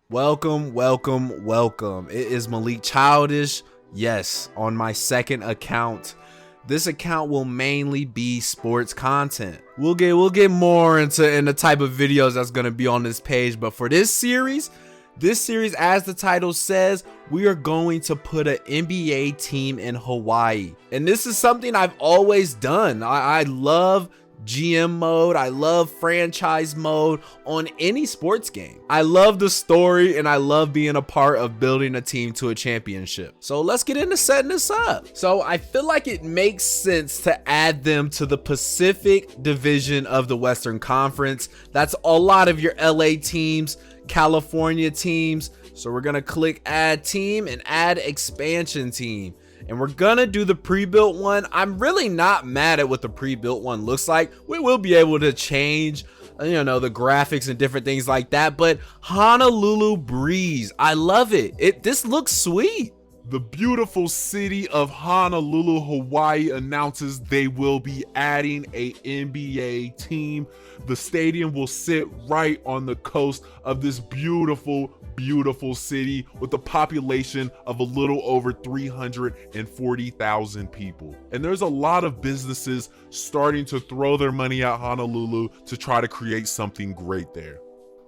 Welcome, welcome, welcome. It is Malik Childish. Yes, on my second account. This account will mainly be sports content. We'll get more into the type of videos that's gonna be on this page, but for this series, as the title says, we are going to put an NBA team in Hawaii. And this is something I've always done. I love GM mode. I love franchise mode on any sports game. I love the story and I love being a part of building a team to a championship. So let's get into setting this up. So I feel like it makes sense to add them to the Pacific Division of the Western Conference. That's a lot of your LA teams, California teams. So we're gonna click add team and add expansion team. And we're gonna do the pre-built one. I'm really not mad at what the pre-built one looks like. We will be able to change, the graphics and different things like that. But Honolulu Breeze, I love it. This looks sweet. The beautiful city of Honolulu, Hawaii announces they will be adding a NBA team. The stadium will sit right on the coast of this beautiful city with a population of a little over 340,000 people. And there's a lot of businesses starting to throw their money at Honolulu to try to create something great there.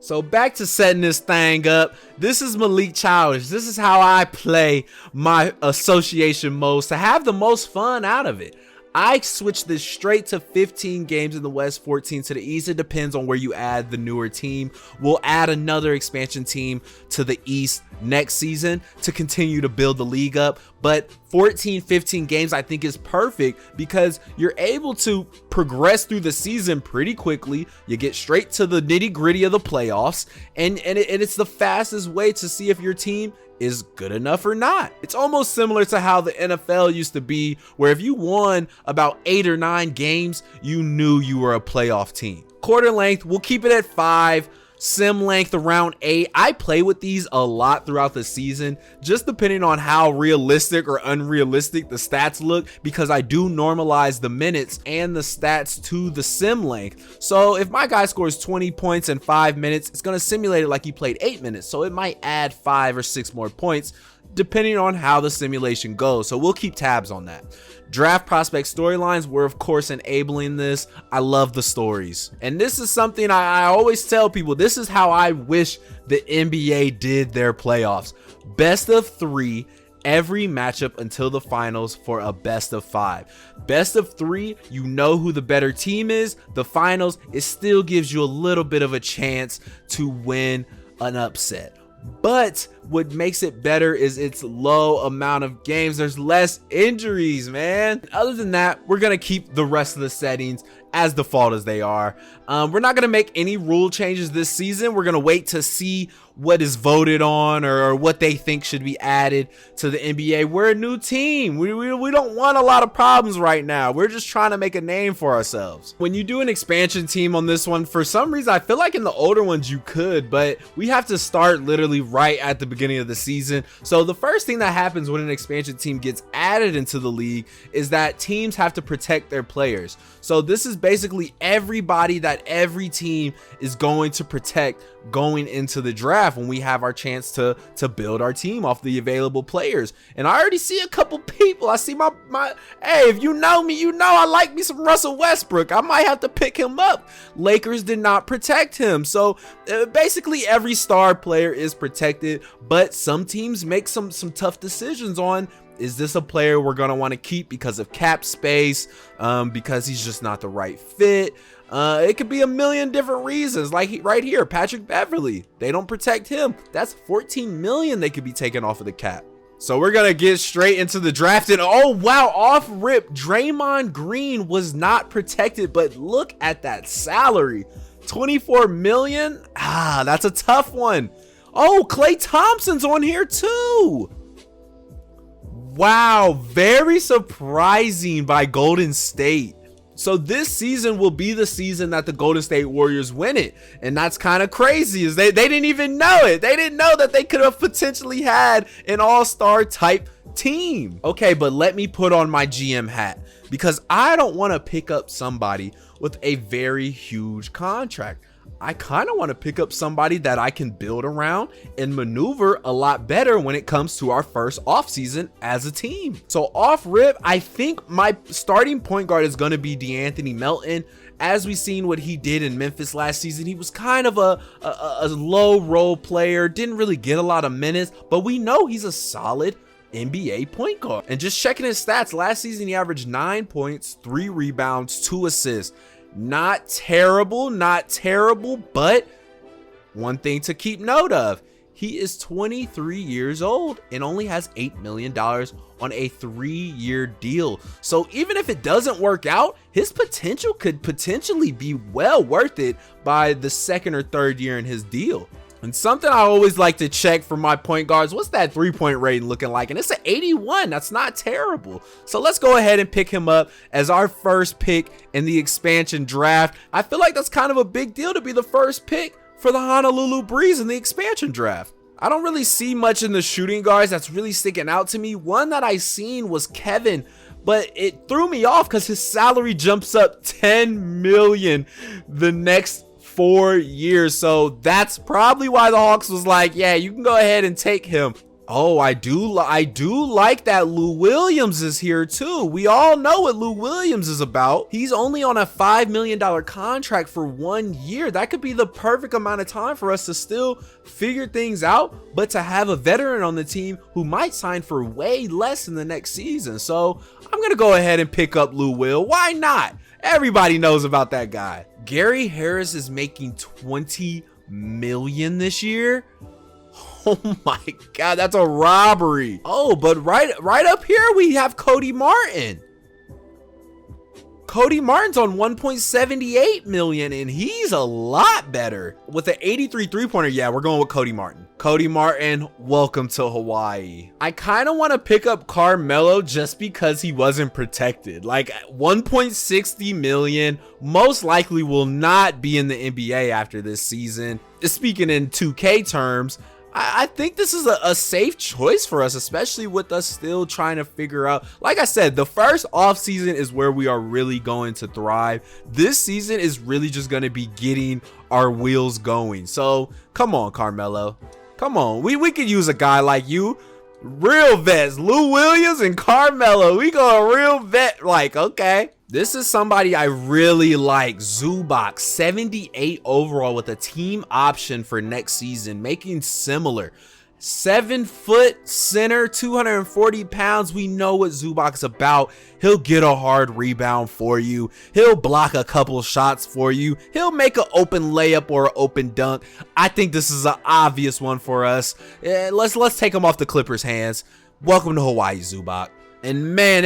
So back to setting this thing up. This is Malik Childish. This is how I play my association modes to have the most fun out of it. I switched this straight to 15 games in the West, 14 to the East. It depends on where you add the newer team. We'll add another expansion team to the East next season to continue to build the league up. But 14, 15 games I think is perfect because you're able to progress through the season pretty quickly. You get straight to the nitty gritty of the playoffs, and it's the fastest way to see if your team is good enough or not. It's almost similar to how the NFL used to be, where if you won about 8 or 9 games, you knew you were a playoff team. Quarter length, we'll keep it at 5. Sim length around 8. I play with these a lot throughout the season, just depending on how realistic or unrealistic the stats look, because I do normalize the minutes and the stats to the sim length. So if my guy scores 20 points in 5 minutes, it's going to simulate it like he played 8 minutes. So it might add 5 or 6 more points depending on how the simulation goes. So we'll keep tabs on that. Draft prospect storylines, we're of course enabling this. I love the stories. And this is something I always tell people, this is how I wish the NBA did their playoffs. Best of 3 every matchup until the finals for a best of 5. Best of 3, you know who the better team is. The finals, it still gives you a little bit of a chance to win an upset. But what makes it better is its low amount of games. There's less injuries, man. Other than that, we're gonna keep the rest of the settings as default as they are. We're not gonna make any rule changes this season. We're gonna wait to see what is voted on or what they think should be added to the NBA. We're a new team. We don't want a lot of problems right now. We're just trying to make a name for ourselves. When you do an expansion team on this one, for some reason, I feel like in the older ones you could, but we have to start literally right at the beginning of the season. So the first thing that happens when an expansion team gets added into the league is that teams have to protect their players. So this is basically everybody that every team is going to protect going into the draft when we have our chance to build our team off the available players. And I already see a couple people. I see my hey, if you know me, you know I like me some Russell Westbrook. I might have to pick him up. Lakers did not protect him. So basically every star player is protected, but some teams make some tough decisions on, is this a player we're going to want to keep because of cap space, because he's just not the right fit? It could be a million different reasons, like right here, Patrick Beverly. They don't protect him. That's 14 million they could be taken off of the cap. So we're going to get straight into the draft. And oh, wow, off rip, Draymond Green was not protected, but look at that salary. 24 million. That's a tough one. Oh, Klay Thompson's on here too. Wow, very surprising by Golden State. So this season will be the season that the Golden State Warriors win it. And that's kind of crazy, is they didn't even know it. They didn't know that they could have potentially had an all-star type team. Okay, but let me put on my GM hat, because I don't want to pick up somebody with a very huge contract. I kind of want to pick up somebody that I can build around and maneuver a lot better when it comes to our first offseason as a team. So off rip, I think my starting point guard is going to be DeAnthony Melton. As we seen what he did in Memphis last season, he was kind of a low role player, didn't really get a lot of minutes, but we know he's a solid NBA point guard. And just checking his stats, last season he averaged 9 points, 3 rebounds, 2 assists. Not terrible, but one thing to keep note of, he is 23 years old and only has $8 million on a 3-year deal. So even if it doesn't work out, his potential could potentially be well worth it by the 2nd or 3rd year in his deal. And something I always like to check for my point guards, what's that 3-point rating looking like? And it's an 81. That's not terrible. So let's go ahead and pick him up as our first pick in the expansion draft. I feel like that's kind of a big deal to be the first pick for the Honolulu Breeze in the expansion draft. I don't really see much in the shooting guards that's really sticking out to me. One that I seen was Kevin, but it threw me off because his salary jumps up $10 million the next 4 years. So that's probably why the Hawks was like, yeah, you can go ahead and take him. Oh, I do like that Lou Williams is here too. We all know what Lou Williams is about. He's only on a $5 million contract for 1 year. That could be the perfect amount of time for us to still figure things out, but to have a veteran on the team who might sign for way less in the next season. So I'm gonna go ahead and pick up Lou Will. Why not? Everybody knows about that guy. Gary Harris is making $20 million this year. Oh my God, that's a robbery. Oh, but right up here we have Cody Martin. Cody Martin's on 1.78 million and he's a lot better with an 83 three-pointer. Yeah, we're going with Cody Martin. Cody Martin, welcome to Hawaii. I kind of want to pick up Carmelo just because he wasn't protected. Like 1.60 million, most likely will not be in the NBA after this season. Speaking in 2K terms, I think this is a safe choice for us, especially with us still trying to figure out. Like I said, the first off season is where we are really going to thrive. This season is really just going to be getting our wheels going. So come on, Carmelo. Come on. We could use a guy like you. Real vets, Lou Williams and Carmelo. We go a real vet. Like, okay. This is somebody I really like. Zubac, 78 overall with a team option for next season, making similar. 7-foot center, 240 pounds. We know what Zubac's about. He'll get a hard rebound for you. He'll block a couple shots for you. He'll make an open layup or an open dunk. I think this is an obvious one for us. Let's take him off the Clippers' hands. Welcome to Hawaii, Zubac. And man,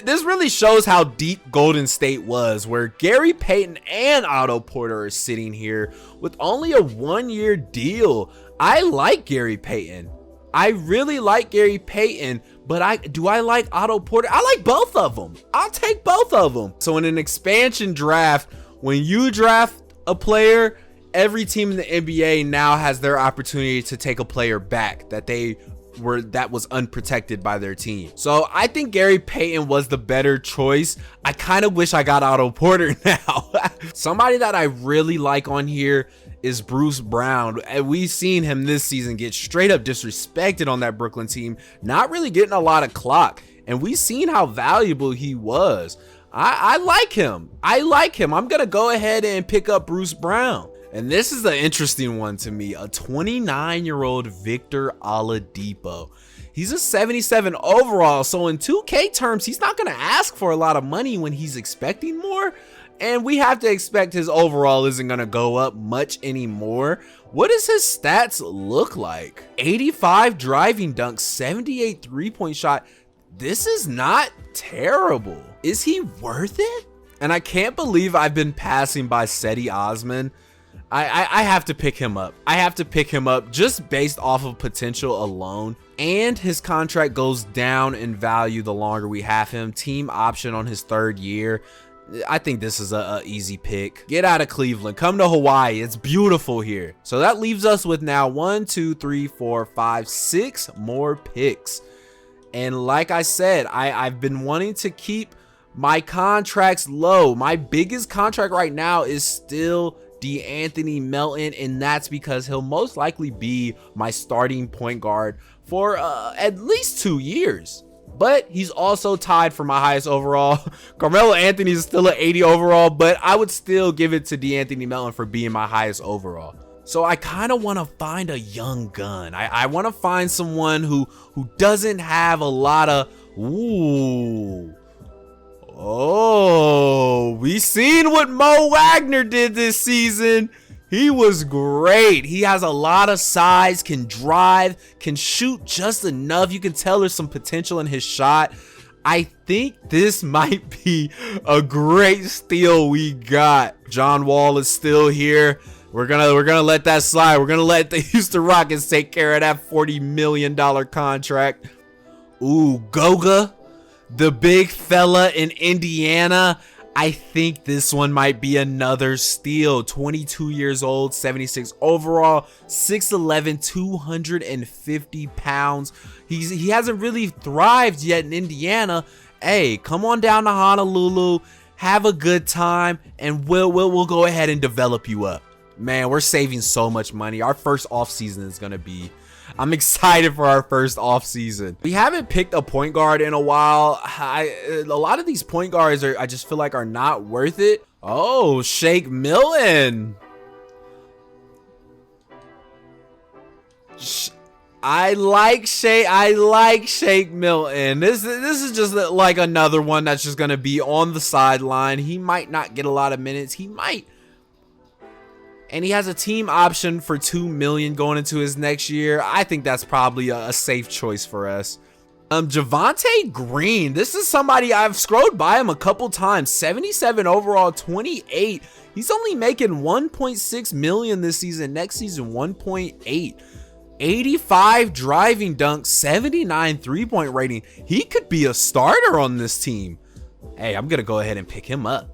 this really shows how deep Golden State was, where Gary Payton and Otto Porter are sitting here with only a 1-year deal. I like Gary Payton. I really like Gary Payton, but do I like Otto Porter? I like both of them. I'll take both of them. So in an expansion draft, when you draft a player, every team in the NBA now has their opportunity to take a player back that was unprotected by their team. So I think Gary Payton was the better choice. I kind of wish I got Otto Porter now. Somebody that I really like on here is Bruce Brown. And we've seen him this season get straight up disrespected on that Brooklyn team, not really getting a lot of clock. And we've seen how valuable he was. I like him. I'm gonna go ahead and pick up Bruce Brown. And this is an interesting one to me, a 29-year-old Victor Oladipo. He's a 77 overall, so in 2K terms, he's not going to ask for a lot of money when he's expecting more. And we have to expect his overall isn't going to go up much anymore. What does his stats look like? 85 driving dunks, 78 three-point shot. This is not terrible. Is he worth it? And I can't believe I've been passing by Cedi Osman. I have to pick him up. I have to pick him up just based off of potential alone. And his contract goes down in value the longer we have him. Team option on his 3rd year. I think this is a easy pick. Get out of Cleveland. Come to Hawaii. It's beautiful here. So that leaves us with now 1, 2, 3, 4, 5, 6 more picks. And like I said, I've been wanting to keep my contracts low. My biggest contract right now is still DeAnthony Melton, and that's because he'll most likely be my starting point guard for at least 2 years. But he's also tied for my highest overall. Carmelo Anthony is still an 80 overall, but I would still give it to DeAnthony Melton for being my highest overall. So I kind of want to find a young gun. I want to find someone who doesn't have a lot of we seen what Mo Wagner did this season. He was great. He has a lot of size, can drive, can shoot just enough. You can tell there's some potential in his shot. I think this might be a great steal we got. John Wall is still here. We're gonna let that slide. We're gonna let the Houston Rockets take care of that $40 million contract. Ooh, Goga, the big fella in Indiana. I think this one might be another steal. 22 years old, 76 overall, 6'11", 250 pounds. He hasn't really thrived yet in Indiana. Hey, come on down to Honolulu, have a good time, and we'll go ahead and develop you up. Man, we're saving so much money. Our first offseason is gonna be, I'm excited for our first offseason. We haven't picked a point guard in a while. A lot of these point guards I just feel like are not worth it. Oh, Shake Milton. I like Shake Milton. This is just like another one that's just gonna be on the sideline. He might not get a lot of minutes. He might. And he has a team option for $2 million going into his next year. I think that's probably a safe choice for us. Javonte Green. This is somebody I've scrolled by him a couple times. 77 overall, 28. He's only making $1.6 million this season. Next season, 1.8. 85 driving dunk, 79 3-point rating. He could be a starter on this team. Hey, I'm gonna go ahead and pick him up.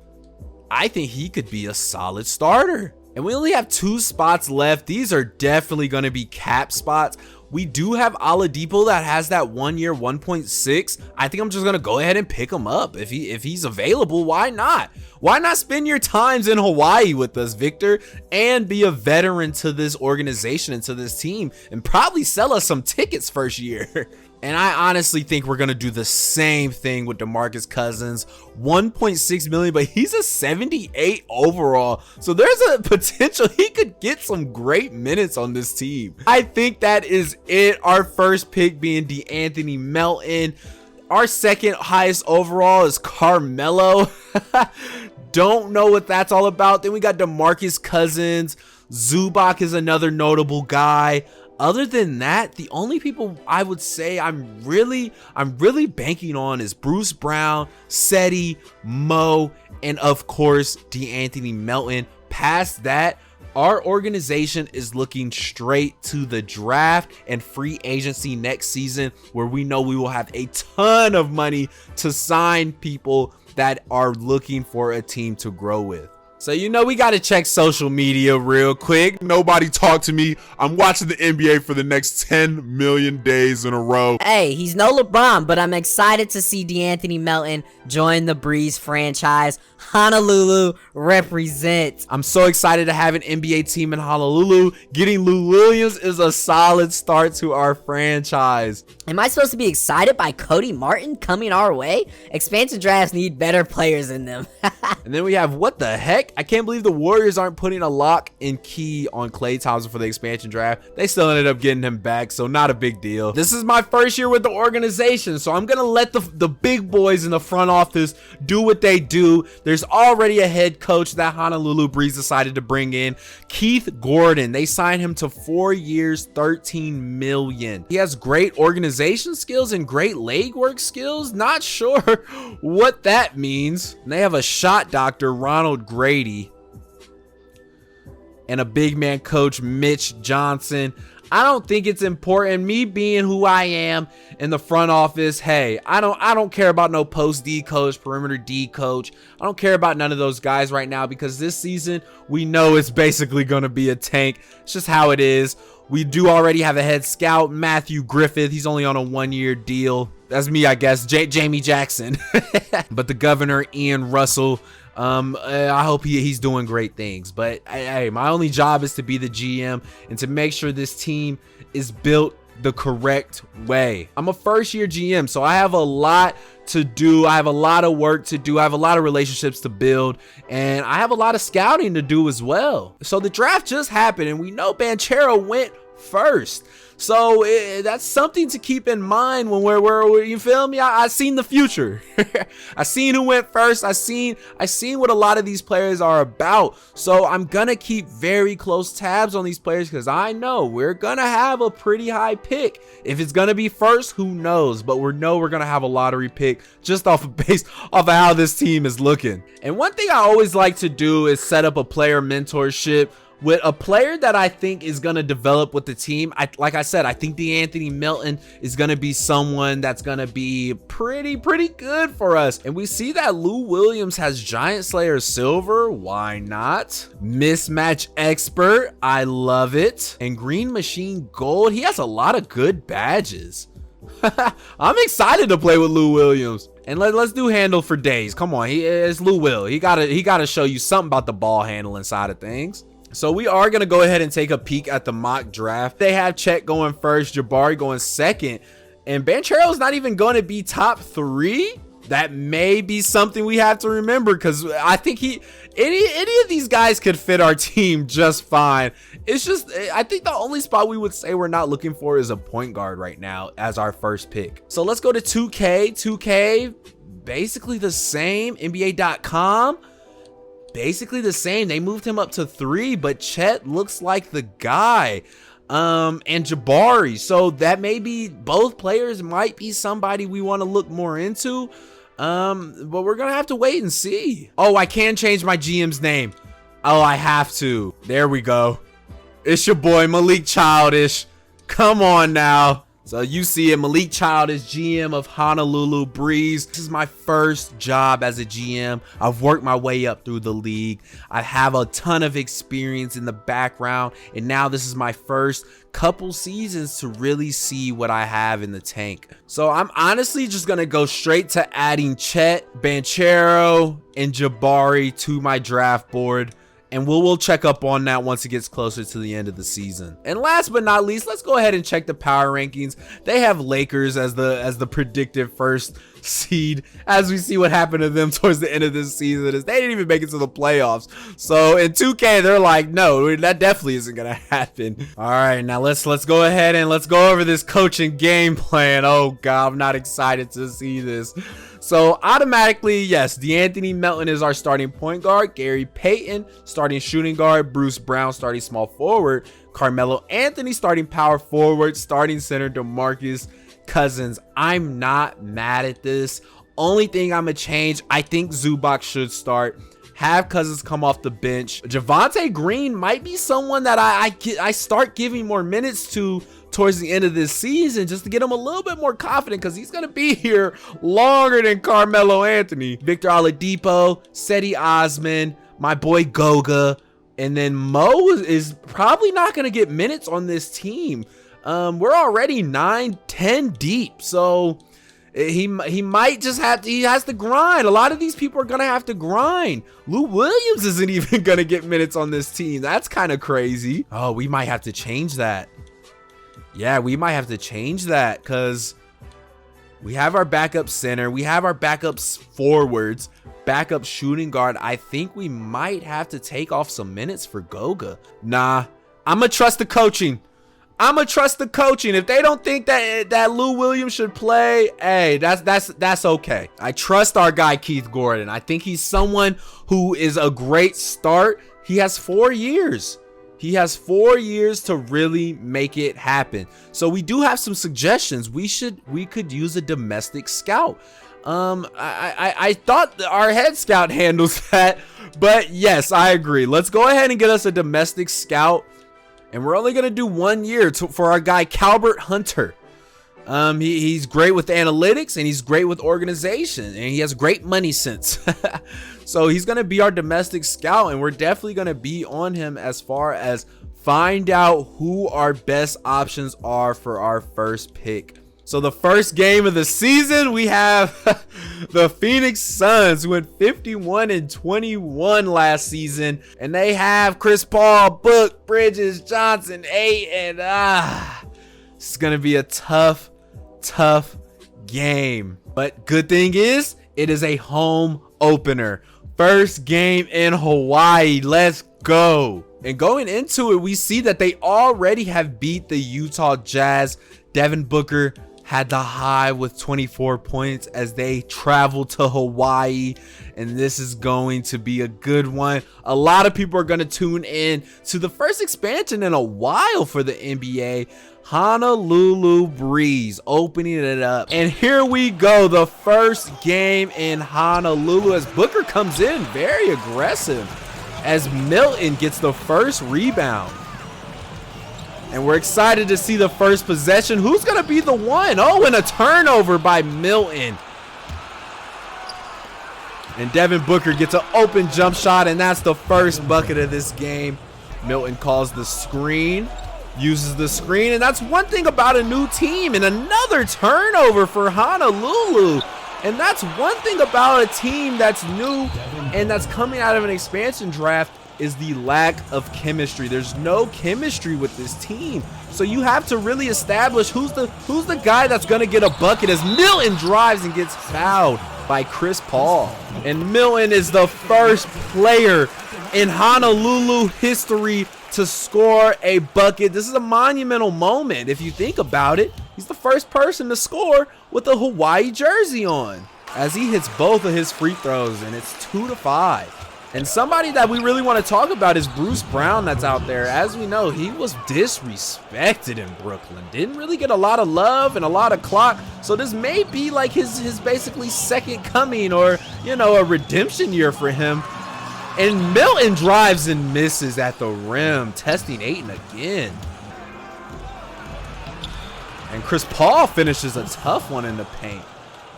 I think he could be a solid starter. And we only have 2 spots left. These are definitely going to be cap spots. We do have Oladipo that has that 1 year 1.6. I think I'm just going to go ahead and pick him up. If he's available, why not? Why not spend your times in Hawaii with us, Victor, and be a veteran to this organization and to this team, and probably sell us some tickets first year? And I honestly think we're going to do the same thing with DeMarcus Cousins. 1.6 million, but he's a 78 overall. So there's a potential he could get some great minutes on this team. I think that is it. Our first pick being DeAnthony Melton. Our second highest overall is Carmelo. Don't know what that's all about. Then we got DeMarcus Cousins. Zubac is another notable guy. Other than that, the only people I would say I'm really banking on is Bruce Brown, Seti, Mo, and of course DeAnthony Melton. Past that, our organization is looking straight to the draft and free agency next season, where we know we will have a ton of money to sign people that are looking for a team to grow with. So, we got to check social media real quick. Nobody talk to me. I'm watching the NBA for the next 10 million days in a row. Hey, he's no LeBron, but I'm excited to see DeAnthony Melton join the Breeze franchise. Honolulu represent. I'm so excited to have an NBA team in Honolulu. Getting Lou Williams is a solid start to our franchise. Am I supposed to be excited by Cody Martin coming our way? Expansion drafts need better players in them. And then we have, what the heck? I can't believe the Warriors aren't putting a lock and key on Klay Thompson for the expansion draft. They still ended up getting him back, so not a big deal. This is my first year with the organization, so I'm going to let the big boys in the front office do what they do. There's already a head coach that Honolulu Breeze decided to bring in, Keith Gordon. They signed him to 4 years, $13 million. He has great organization skills and great legwork skills. Not sure what that means. And they have a shot doctor, Ronald Grady, and a big man coach, Mitch Johnson. I don't think it's important. Me being who I am in the front office, hey, I don't care about no post D coach, perimeter D coach. I don't care about none of those guys right now, because this season we know it's basically going to be a tank. It's just how it is. We do already have a head scout, Matthew Griffith. He's only on a 1-year deal. That's me, I guess. Jamie Jackson. But the governor, Ian Russell, I hope he's doing great things. But hey, my only job is to be the GM and to make sure this team is built the correct way. I'm a first-year GM, so I have a lot to do. I have a lot of work to do. I have a lot of relationships to build, and I have a lot of scouting to do as well. So the draft just happened, and we know Banchero went first. So that's something to keep in mind when we're you feel me? I seen the future. I seen who went first. I seen what a lot of these players are about. So I'm gonna keep very close tabs on these players because I know we're gonna have a pretty high pick. If it's gonna be first, who knows? But we're gonna have a lottery pick just off of how this team is looking. And one thing I always like to do is set up a player mentorship with a player that I think is going to develop with the team. Like I said, I think De'Anthony Melton is going to be someone that's going to be pretty good for us. And we see that Lou Williams has Giant Slayer Silver. Why not? Mismatch Expert. I love it. And Green Machine Gold. He has a lot of good badges. I'm excited to play with Lou Williams. And let's do handle for days. Come on, it's Lou Will. He gotta show you something about the ball handling side of things. So we are going to go ahead and take a peek at the mock draft. They have Chet going first, Jabari going second, and Banchero's not even going to be top 3. That may be something we have to remember because I think any of these guys could fit our team just fine. It's just, I think the only spot we would say we're not looking for is a point guard right now as our first pick. So let's go to 2K. 2K, basically the same. NBA.com. Basically the same. They moved him up to 3, but Chet looks like the guy. And Jabari. So that may be, both players might be somebody we want to look more into. But we're gonna have to wait and see. Oh, I can change my GM's name. Oh, I have to. There we go. It's your boy Malik Childish. Come on now. So you see it, Malik Childish, GM of Honolulu Breeze. This is my first job as a GM. I've worked my way up through the league. I have a ton of experience in the background, and now this is my first couple seasons to really see what I have in the tank. So I'm honestly just gonna go straight to adding Chet, Banchero, and Jabari to my draft board. And we'll check up on that once it gets closer to the end of the season. And last but not least, let's go ahead and check the power rankings. They have Lakers as the predicted first seed, as we see what happened to them towards the end of this season, is they didn't even make it to the playoffs. So in 2K, they're like, no, that definitely isn't gonna happen. All right, now let's go ahead and let's go over this coaching game plan. Oh God, I'm not excited to see this. So automatically, yes, De'Anthony Melton is our starting point guard. Gary Payton starting shooting guard. Bruce Brown starting small forward. Carmelo Anthony starting power forward. Starting center DeMarcus Cousins. I'm not mad at this. Only thing I'm gonna change, I think Zubac should start. Have Cousins come off the bench. Javonte Green might be someone that I start giving more minutes to towards the end of this season, just to get him a little bit more confident, because he's gonna be here longer than Carmelo Anthony. Victor Oladipo, Cedi Osman, my boy Goga, and then Mo is probably not gonna get minutes on this team. We're already 9-10 deep, so he might just have to, he has to grind. A lot of these people are gonna have to grind. Lou Williams isn't even gonna get minutes on this team. That's kind of crazy. Oh, we might have to change that. Yeah, we might have to change that, because we have our backup center, we have our backup forwards, backup shooting guard. I think we might have to take off some minutes for Goga. Nah, I'm gonna trust the coaching. If they don't think that Lou Williams should play, hey, that's okay. I trust our guy Keith Gordon. I think he's someone who is a great start. He has 4 years. He has 4 years to really make it happen. So we do have some suggestions. We could use a domestic scout. I thought our head scout handles that, but yes, I agree. Let's go ahead and get us a domestic scout. And we're only going to do 1 year for our guy, Calbert Hunter. He's great with analytics, and he's great with organization, and he has great money sense. So he's going to be our domestic scout, and we're definitely going to be on him as far as find out who our best options are for our first pick. So the first game of the season, we have the Phoenix Suns, who went 51-21 last season, and they have Chris Paul, Book, Bridges, Johnson, Ayton. It's gonna be a tough game. But good thing is, it is a home opener. First game in Hawaii. Let's go. And going into it, we see that they already have beat the Utah Jazz. Devin Booker had the high with 24 points as they travel to Hawaii, and this is going to be a good one. A lot of people are going to tune in to the first expansion in a while for the NBA. Honolulu Breeze opening it up, and here we go, the first game in Honolulu as Booker comes in very aggressive as Milton gets the first rebound. And we're excited to see the first possession. Who's going to be the one? Oh, and a turnover by Milton. And Devin Booker gets an open jump shot, and that's the first bucket of this game. Milton calls the screen, uses the screen, and that's one thing about a new team. And another turnover for Honolulu. And that's one thing about a team that's new and that's coming out of an expansion draft, is the lack of chemistry. There's no chemistry with this team. So you have to really establish who's the guy that's gonna get a bucket, as Milton drives and gets fouled by Chris Paul. And Milton is the first player in Honolulu history to score a bucket. This is a monumental moment if you think about it. He's the first person to score with a Hawaii jersey on, as he hits both of his free throws, and it's 2-5. And somebody that we really want to talk about is Bruce Brown, that's out there. As we know, he was disrespected in Brooklyn. Didn't really get a lot of love and a lot of clock. So this may be like his basically second coming, or, you know, a redemption year for him. And Milton drives and misses at the rim, testing Ayton again. And Chris Paul finishes a tough one in the paint.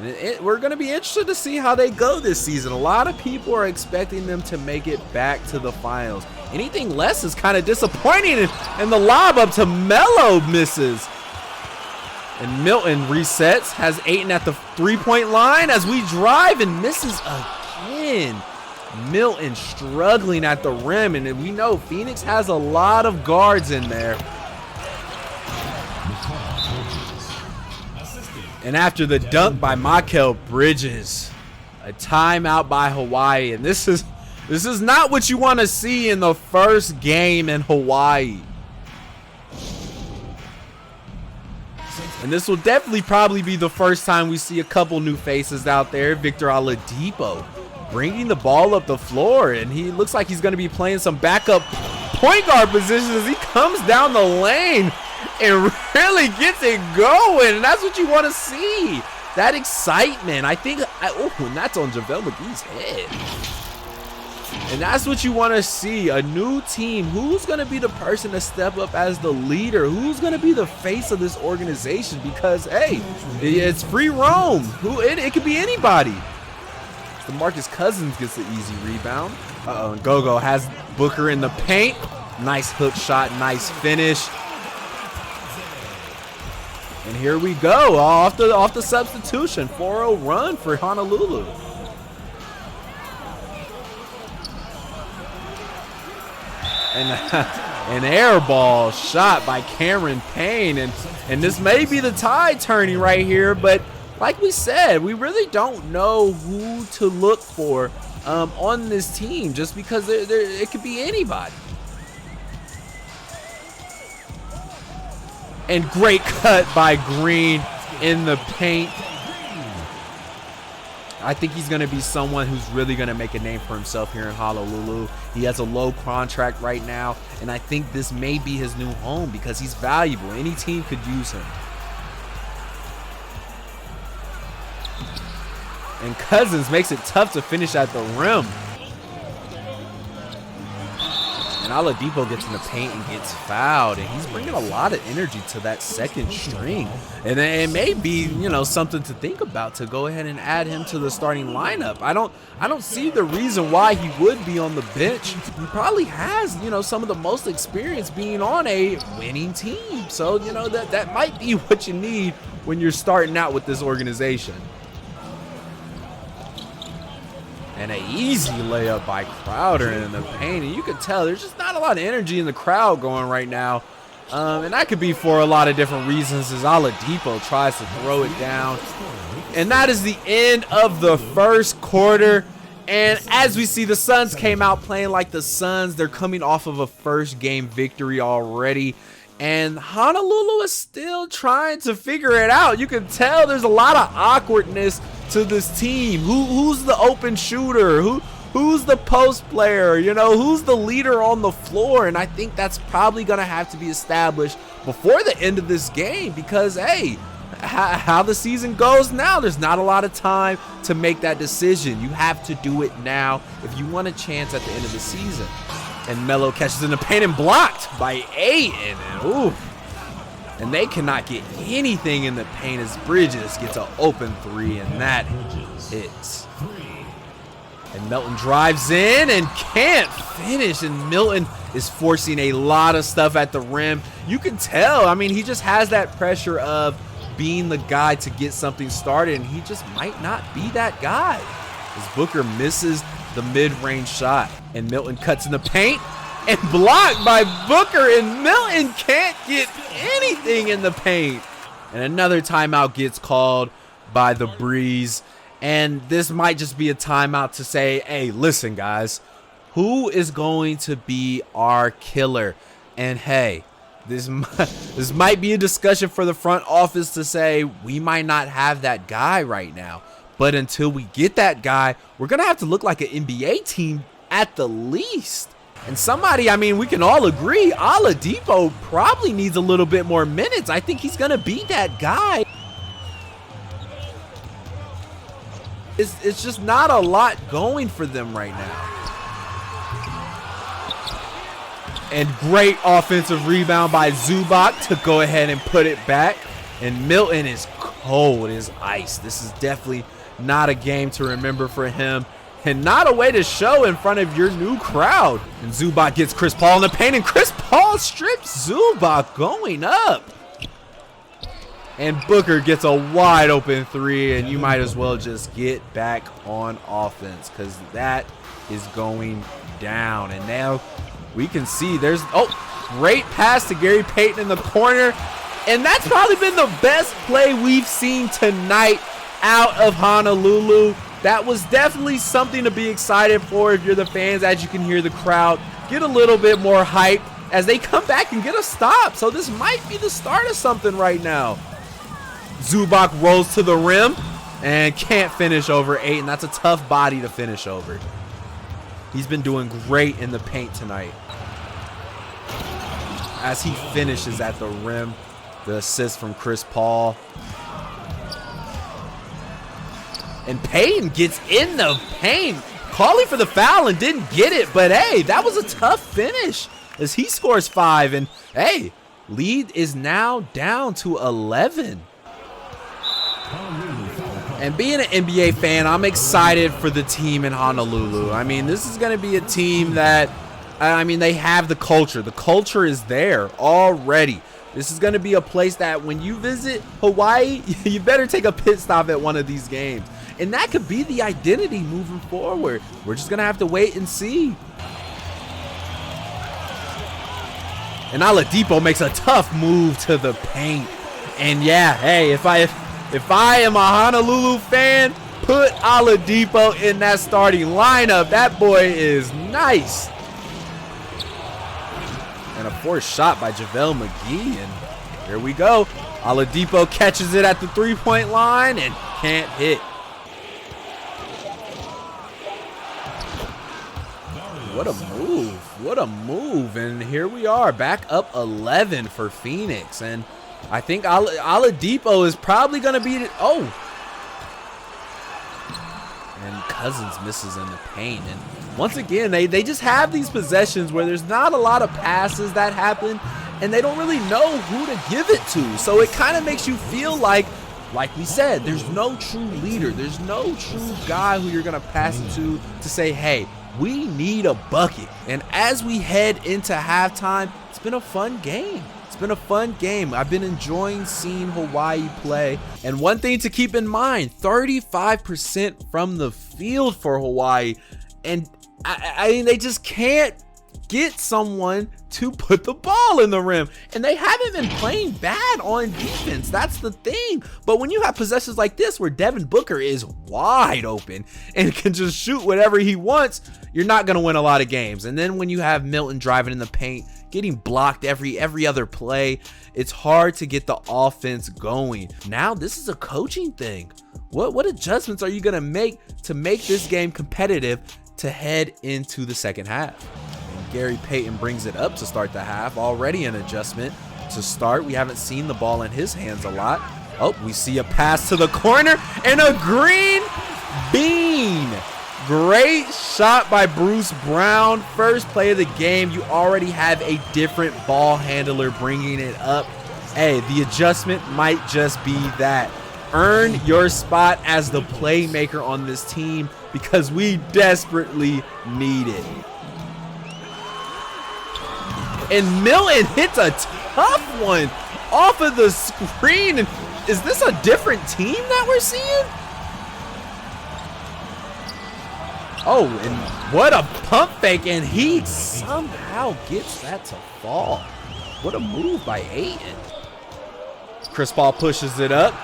And we're going to be interested to see how they go this season. A lot of people are expecting them to make it back to the finals. Anything less is kind of disappointing, and the lob up to Melo misses. And Milton resets, has Ayton at the three-point line as we drive, and misses again. Milton struggling at the rim, and we know Phoenix has a lot of guards in there. And after the dunk by Mikal Bridges, a timeout by Hawaii. And this is not what you want to see in the first game in Hawaii. And this will definitely probably be the first time we see a couple new faces out there. Victor Oladipo bringing the ball up the floor, and he looks like he's going to be playing some backup point guard positions as he comes down the lane and really gets it going. And that's what you want to see, that excitement. I think, and that's on JaVale McGee's head. And that's what you want to see, a new team. Who's going to be the person to step up as the leader? Who's going to be the face of this organization? Because, hey, it's free roam. It could be anybody. DeMarcus Cousins gets the easy rebound. And Gogo has Booker in the paint. Nice hook shot, nice finish. And here we go, off the substitution, 4-0 run for Honolulu. And an air ball shot by Cameron Payne, and this may be the tide turning right here, but like we said, we really don't know who to look for on this team, just because it could be anybody. And great cut by Green in the paint. I think he's going to be someone who's really going to make a name for himself here in Honolulu. He has a low contract right now, and I think this may be his new home because he's valuable. Any team could use him. And Cousins makes it tough to finish at the rim. And Oladipo gets in the paint and gets fouled, and he's bringing a lot of energy to that second string. And it may be, you know, something to think about to go ahead and add him to the starting lineup. I don't see the reason why he would be on the bench. He probably has, you know, some of the most experience being on a winning team. So, you know, that might be what you need when you're starting out with this organization. And an easy layup by Crowder in the paint. And you can tell there's just not a lot of energy in the crowd going right now. And that could be for a lot of different reasons as Oladipo tries to throw it down. And that is the end of the first quarter. And as we see, the Suns came out playing like the Suns. They're coming off of a first game victory already. And Honolulu is still trying to figure it out. You can tell there's a lot of awkwardness to this team. Who's the open shooter? Who's the post player? You know, who's the leader on the floor? And I think that's probably going to have to be established before the end of this game because, hey, how the season goes now, there's not a lot of time to make that decision. You have to do it now if you want a chance at the end of the season. And Melo catches in the paint and blocked by Ayton. And, and they cannot get anything in the paint as Bridges gets an open three, and that hits. And Melton drives in and can't finish. And Milton is forcing a lot of stuff at the rim. You can tell, I mean, he just has that pressure of being the guy to get something started, and he just might not be that guy. As Booker misses the mid-range shot, and Milton cuts in the paint and blocked by Booker, and Milton can't get anything in the paint. And another timeout gets called by the Breeze, and this might just be a timeout to say, hey, listen guys, who is going to be our killer? And hey, this might be a discussion for the front office to say we might not have that guy right now. But until we get that guy, we're going to have to look like an NBA team at the least. And somebody, I mean, we can all agree, Oladipo probably needs a little bit more minutes. I think he's going to be that guy. It's just not a lot going for them right now. And great offensive rebound by Zubac to go ahead and put it back. And Milton is cold as ice. This is definitely not a game to remember for him, and not a way to show in front of your new crowd. And Zubac gets Chris Paul in the paint, and Chris Paul strips Zubac going up. And Booker gets a wide open three, and you might as well just get back on offense because that is going down. And now we can see there's, great pass to Gary Payton in the corner. And that's probably been the best play we've seen tonight out of Honolulu. That was definitely something to be excited for if you're the fans. As you can hear the crowd get a little bit more hype as they come back and get a stop. So this might be the start of something right now. Zubac rolls to the rim and can't finish over Ayton. That's a tough body to finish over. He's been doing great in the paint tonight as he finishes at the rim. The assist from Chris Paul. And Payton gets in the paint, calling for the foul and didn't get it. But, hey, that was a tough finish as he scores 5. And, hey, lead is now down to 11. And being an NBA fan, I'm excited for the team in Honolulu. I mean, this is going to be a team that, I mean, they have the culture. The culture is there already. This is going to be a place that when you visit Hawaii, you better take a pit stop at one of these games. And that could be the identity moving forward. We're just going to have to wait and see. And Oladipo makes a tough move to the paint. And yeah, hey, if I am a Honolulu fan, put Oladipo in that starting lineup. That boy is nice. And a forced shot by JaVale McGee. And here we go. Oladipo catches it at the three-point line and can't hit. What a move. What a move. And here we are back up 11 for Phoenix. And I think Oladipo is probably going to be – and Cousins misses in the paint. And once again, they just have these possessions where there's not a lot of passes that happen, and they don't really know who to give it to. So it kind of makes you feel like we said, there's no true leader. There's no true guy who you're going to pass it to say, hey, we need a bucket. And as we head into halftime, it's been a fun game. It's been a fun game. I've been enjoying seeing Hawaii play. And one thing to keep in mind, 35% from the field for Hawaii. And I mean, they just can't get someone to put the ball in the rim. And they haven't been playing bad on defense. That's the thing. But when you have possessions like this where Devin Booker is wide open and can just shoot whatever he wants, you're not going to win a lot of games. And then when you have Milton driving in the paint, getting blocked every other play, it's hard to get the offense going. Now this is a coaching thing. What adjustments are you going to make this game competitive to head into the second half? Gary Payton brings it up to start the half. Already an adjustment to start. We haven't seen the ball in his hands a lot. Oh, we see a pass to the corner and a green bean. Great shot by Bruce Brown. First play of the game. You already have a different ball handler bringing it up. Hey, the adjustment might just be that. Earn your spot as the playmaker on this team because we desperately need it. And Milton hits a tough one off of the screen. And is this a different team that we're seeing? Oh, and what a pump fake. And he somehow gets that to fall. What a move by Ayton. Chris Paul pushes it up,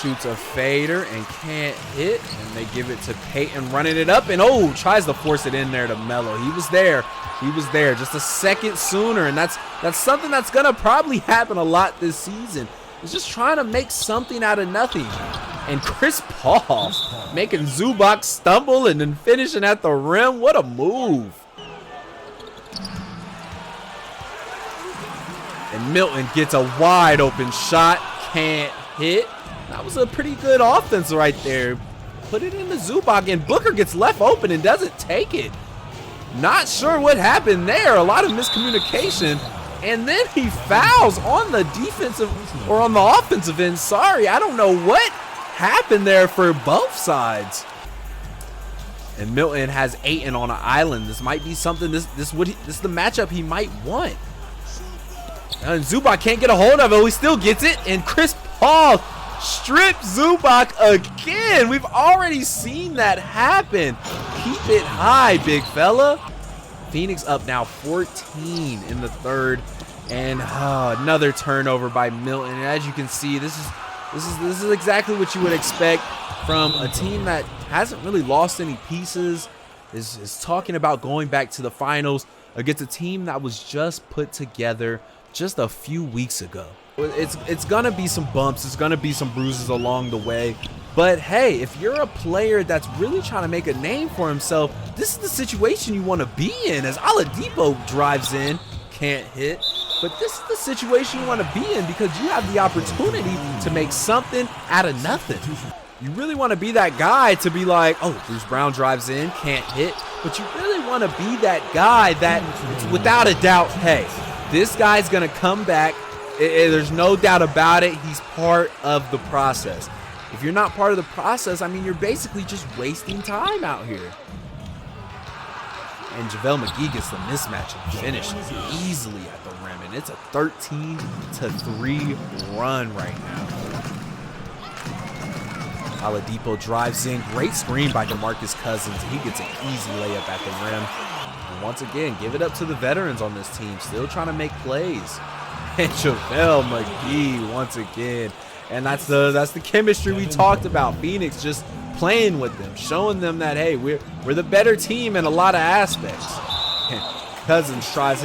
shoots a fader and can't hit. And they give it to Payton running it up. And oh, tries to force it in there to Melo. He was there. He was there just a second sooner, and that's something that's gonna probably happen a lot this season. He's just trying to make something out of nothing. And Chris Paul making Zubac stumble and then finishing at the rim. What a move. And Milton gets a wide open shot, can't hit. That was a pretty good offense right there. Put it into Zubac, and Booker gets left open and doesn't take it. Not sure what happened there. A lot of miscommunication. And then he fouls on the defensive or on the offensive end. Sorry, I don't know what happened there for both sides. And Milton has Ayton on an island. This might be something. This is the matchup he might want. And Zubac can't get a hold of it. He still gets it. And Chris Paul strips Zubac again. We've already seen that happen. Keep it high, big fella. Phoenix up now 14 in the third, and another turnover by Milton. And as you can see, this is exactly what you would expect from a team that hasn't really lost any pieces. Is talking about going back to the finals against a team that was just put together just a few weeks ago. It's gonna be some bumps, it's gonna be some bruises along the way, but hey, if you're a player that's really trying to make a name for himself, this is the situation you want to be in. As Oladipo drives in, can't hit, but this is the situation you want to be in because you have the opportunity to make something out of nothing. You really want to be that guy to be like, oh, Bruce Brown drives in, can't hit, but you really want to be that guy that without a doubt, hey, this guy's gonna come back. There's no doubt about it. He's part of the process. If you're not part of the process, I mean, you're basically just wasting time out here. And JaVale McGee gets the mismatch and finishes easily at the rim. And it's a 13-3 run right now. Oladipo drives in. Great screen by DeMarcus Cousins. He gets an easy layup at the rim. And once again, give it up to the veterans on this team. Still trying to make plays. And JaVale McGee once again. And that's the chemistry we talked about. Phoenix just playing with them, showing them that, hey, we're the better team in a lot of aspects. And Cousins tries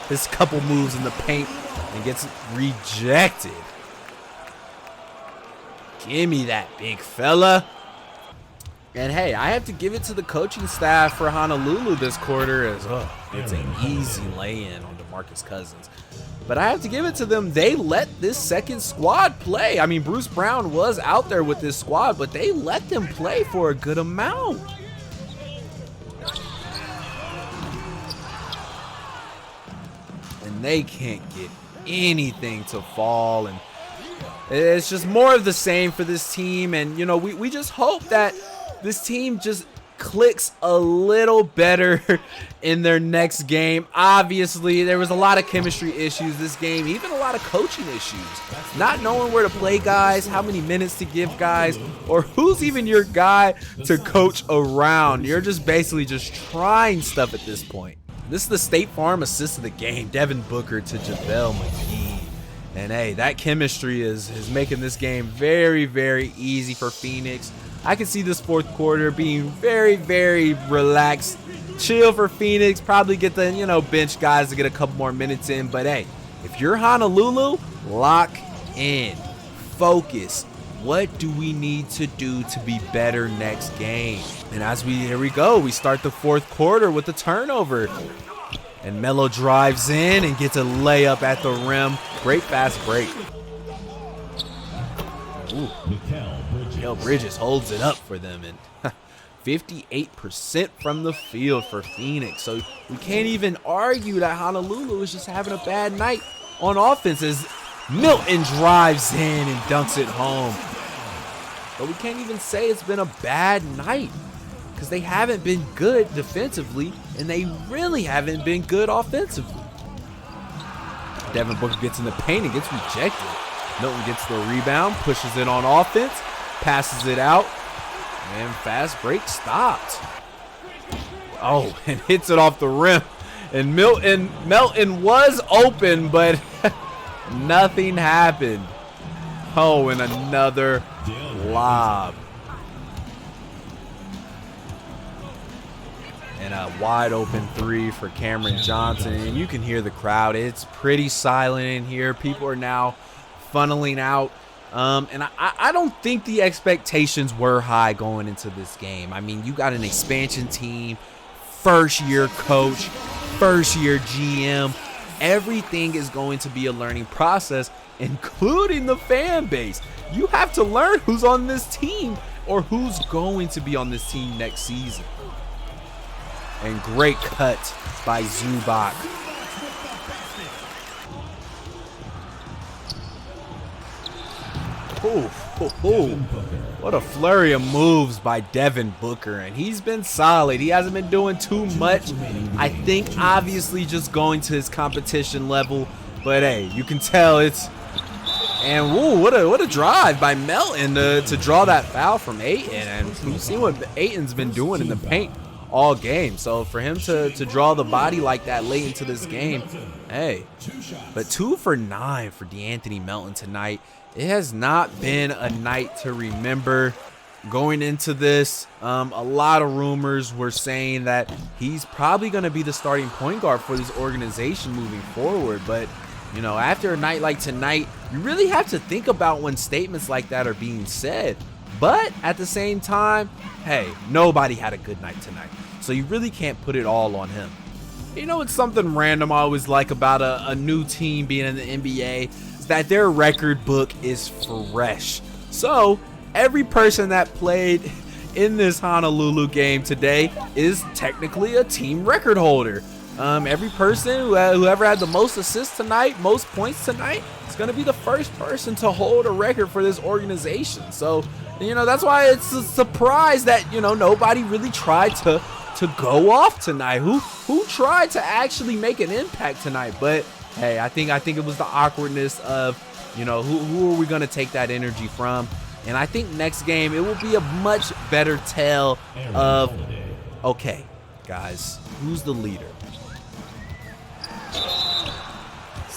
his couple moves in the paint and gets rejected. Give me that, big fella. And hey, I have to give it to the coaching staff for Honolulu this quarter as it's an easy lay-in on DeMarcus Cousins. But I have to give it to them. They let this second squad play. I mean, Bruce Brown was out there with this squad, but they let them play for a good amount. And they can't get anything to fall. And it's just more of the same for this team. And, you know, we just hope that this team just clicks a little better in their next game. Obviously, there was a lot of chemistry issues this game, even a lot of coaching issues. Not knowing where to play guys, how many minutes to give guys, or who's even your guy to coach around. You're just basically just trying stuff at this point. This is the State Farm assist of the game, Devin Booker to JaVale McGee. And hey, that chemistry is making this game very, very easy for Phoenix. I can see this fourth quarter being very, very relaxed, chill for Phoenix. Probably get the, bench guys to get a couple more minutes in. But hey, if you're Honolulu, lock in, focus. What do we need to do to be better next game? And here we go. We start the fourth quarter with a turnover. And Melo drives in and gets a layup at the rim. Great fast break. Ooh. Mikal Bridges holds it up for them. And 58% from the field for Phoenix. So we can't even argue that Honolulu is just having a bad night on offense as Milton drives in and dunks it home. But we can't even say it's been a bad night because they haven't been good defensively and they really haven't been good offensively. Devin Booker gets in the paint and gets rejected. Milton gets the rebound, pushes it on offense, passes it out, and fast break stopped. Oh, and hits it off the rim. And Melton was open, but nothing happened. Oh, and another lob. And a wide open three for Cameron Johnson. And you can hear the crowd. It's pretty silent in here. People are now funneling out. And I don't think the expectations were high going into this game. I mean, you got an expansion team, first-year coach, first-year GM. Everything is going to be a learning process, including the fan base. You have to learn who's on this team or who's going to be on this team next season. And great cut by Zubac. What a flurry of moves by Devin Booker. And he's been solid. He hasn't been doing too much. I think obviously just going to his competition level. But hey, you can tell it's... And woo, what a drive by Melton to draw that foul from Ayton. And we've seen what Ayton's been doing in the paint all game. So for him to draw the body like that late into this game, hey. But 2 for 9 for DeAnthony Melton tonight. It has not been a night to remember going into this. A lot of rumors were saying that he's probably going to be the starting point guard for this organization moving forward. But, after a night like tonight, you really have to think about when statements like that are being said. But at the same time, hey, nobody had a good night tonight. So you really can't put it all on him. It's something random I always like about a new team being in the NBA is that their record book is fresh. So every person that played in this Honolulu game today is technically a team record holder. Every person whoever had the most assists tonight, most points tonight, is going to be the first person to hold a record for this organization. So, that's why it's a surprise that, nobody really tried to go off tonight. Who tried to actually make an impact tonight? But hey, I think it was the awkwardness of, who are we going to take that energy from? And I think next game it will be a much better tell of, okay, guys, who's the leader?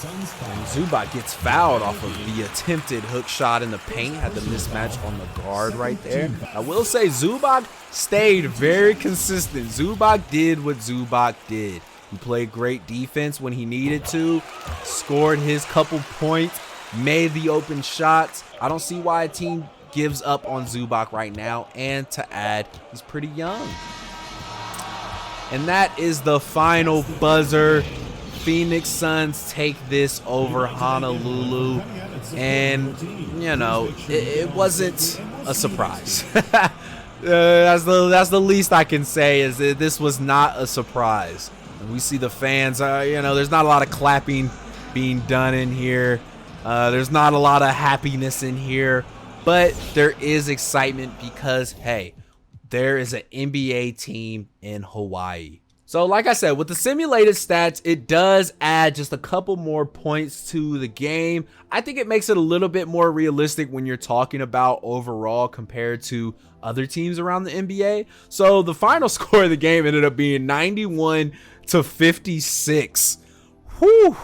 And Zubac gets fouled off of the attempted hook shot in the paint. Had the mismatch on the guard right there. I will say Zubac stayed very consistent. Zubac did what Zubac did. He played great defense when he needed to, scored his couple points, made the open shots. I don't see why a team gives up on Zubac right now. And to add, he's pretty young. And that is the final buzzer. Phoenix Suns take this over Honolulu, and it wasn't a surprise. That's the least I can say is that this was not a surprise. And we see the fans. There's not a lot of clapping being done in here. There's not a lot of happiness in here, but there is excitement because hey, there is an NBA team in Hawaii. So like I said, with the simulated stats, it does add just a couple more points to the game. I think it makes it a little bit more realistic when you're talking about overall compared to other teams around the NBA. So the final score of the game ended up being 91-56. Whew.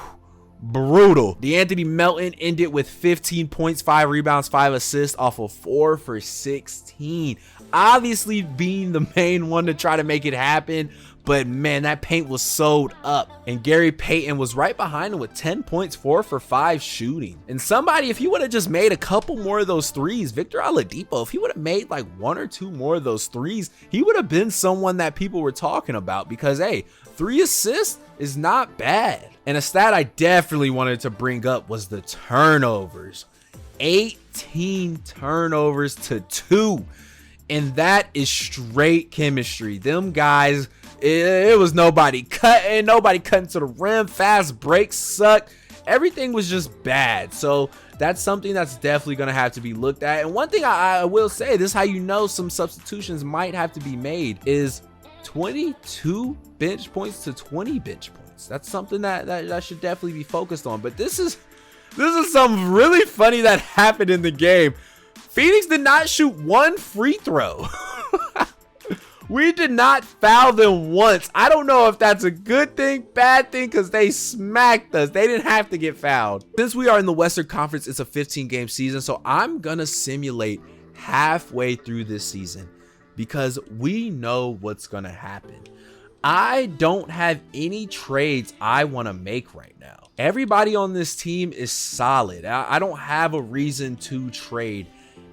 Brutal. DeAnthony Melton ended with 15 points, 5 rebounds, 5 assists off of 4 for 16. Obviously being the main one to try to make it happen, but man, that paint was sewed up. And Gary Payton was right behind him with 10 points, 4 for 5 shooting. And somebody, if he would have just made a couple more of those threes, Victor Oladipo, if he would have made like 1 or 2 more of those threes, he would have been someone that people were talking about, because hey, 3 assists is not bad. And a stat I definitely wanted to bring up was the turnovers. 18 turnovers to 2. And that is straight chemistry. Them guys, it was nobody cutting to the rim. Fast breaks sucked. Everything was just bad. So that's something that's definitely going to have to be looked at. And one thing I will say, this is how you know some substitutions might have to be made, is 22 bench points to 20 bench points. That's something that should definitely be focused on. But this is something really funny that happened in the game. Phoenix did not shoot 1 free throw. We did not foul them once. I don't know if that's a good thing, bad thing, because they smacked us. They didn't have to get fouled. Since we are in the Western Conference, it's a 15-game season, so I'm going to simulate halfway through this season because we know what's going to happen. I don't have any trades I want to make right now. Everybody on this team is solid. I don't have a reason to trade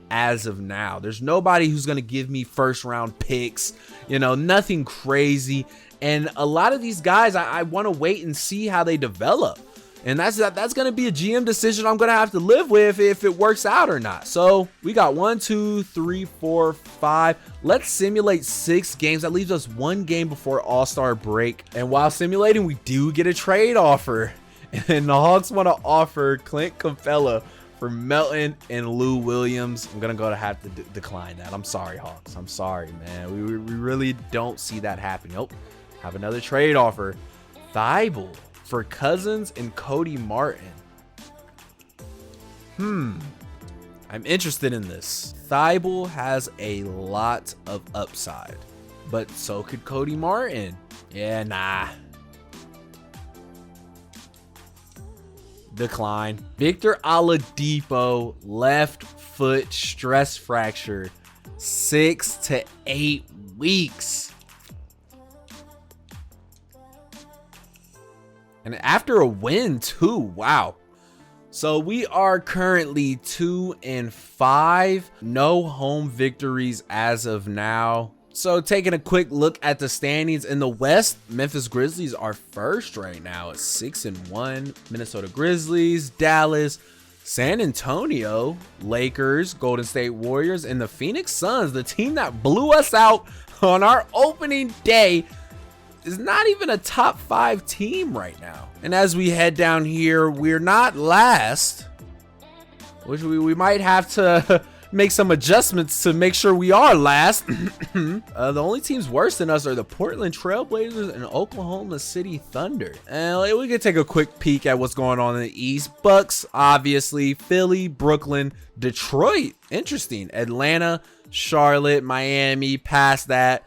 as of now. There's nobody who's going to give me first round picks, nothing crazy. And a lot of these guys, I want to wait and see how they develop. And that's going to be a GM decision I'm going to have to live with if it works out or not. So we got 1, 2, 3, 4, 5. Let's simulate 6 games. That leaves us 1 game before All-Star break. And while simulating, we do get a trade offer. And the Hawks want to offer Clint Capella for Melton and Lou Williams. I'm going to have to decline that. I'm sorry, Hawks. I'm sorry, man. We really don't see that happening. Oh, have another trade offer. Thibault for Cousins and Cody Martin. I'm interested in this. Thibault has a lot of upside, but so could Cody Martin. Yeah, nah. Decline. Victor Oladipo, left foot stress fracture, 6 to 8 weeks. And after a win too. Wow. So we are currently 2-5. No home victories as of now. So taking a quick look at the standings in the West, Memphis Grizzlies are first right now at 6-1. Minnesota Grizzlies, Dallas, San Antonio, Lakers, Golden State Warriors, and the Phoenix Suns, the team that blew us out on our opening day, is not even a top 5 team right now. And as we head down here, we're not last, which we might have to make some adjustments to make sure we are last. The only teams worse than us are the Portland Trailblazers and Oklahoma City Thunder. And we can take a quick peek at what's going on in the East. Bucks, obviously. Philly, Brooklyn, Detroit. Interesting. Atlanta, Charlotte, Miami. Past that,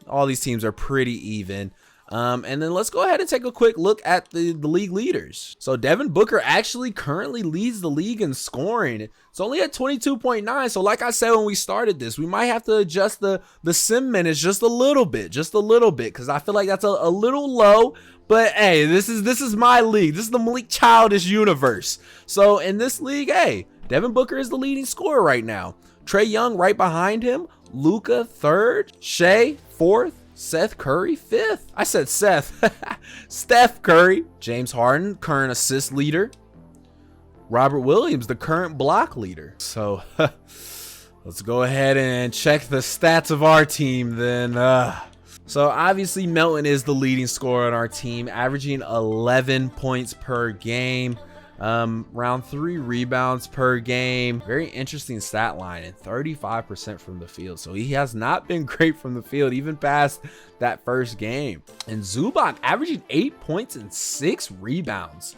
all these teams are pretty even. And then let's go ahead and take a quick look at the league leaders. So Devin Booker actually currently leads the league in scoring. It's only at 22.9. So like I said when we started this, we might have to adjust the sim minutes just a little bit, because I feel like that's a little low. But hey, this is my league. This is the Malik Childish universe. So in this league, hey, Devin Booker is the leading scorer right now. Trae Young right behind him. Luka 3rd. Shea 4th. Seth Curry 5th. I said Seth. Steph Curry. James Harden, current assist leader. Robert Williams, the current block leader. So let's go ahead and check the stats of our team then. So obviously Melton is the leading scorer on our team, averaging 11 points per game. Around 3 rebounds per game. Very interesting stat line, and 35% from the field. So he has not been great from the field, even past that first game. And Zubac averaging 8 points and 6 rebounds.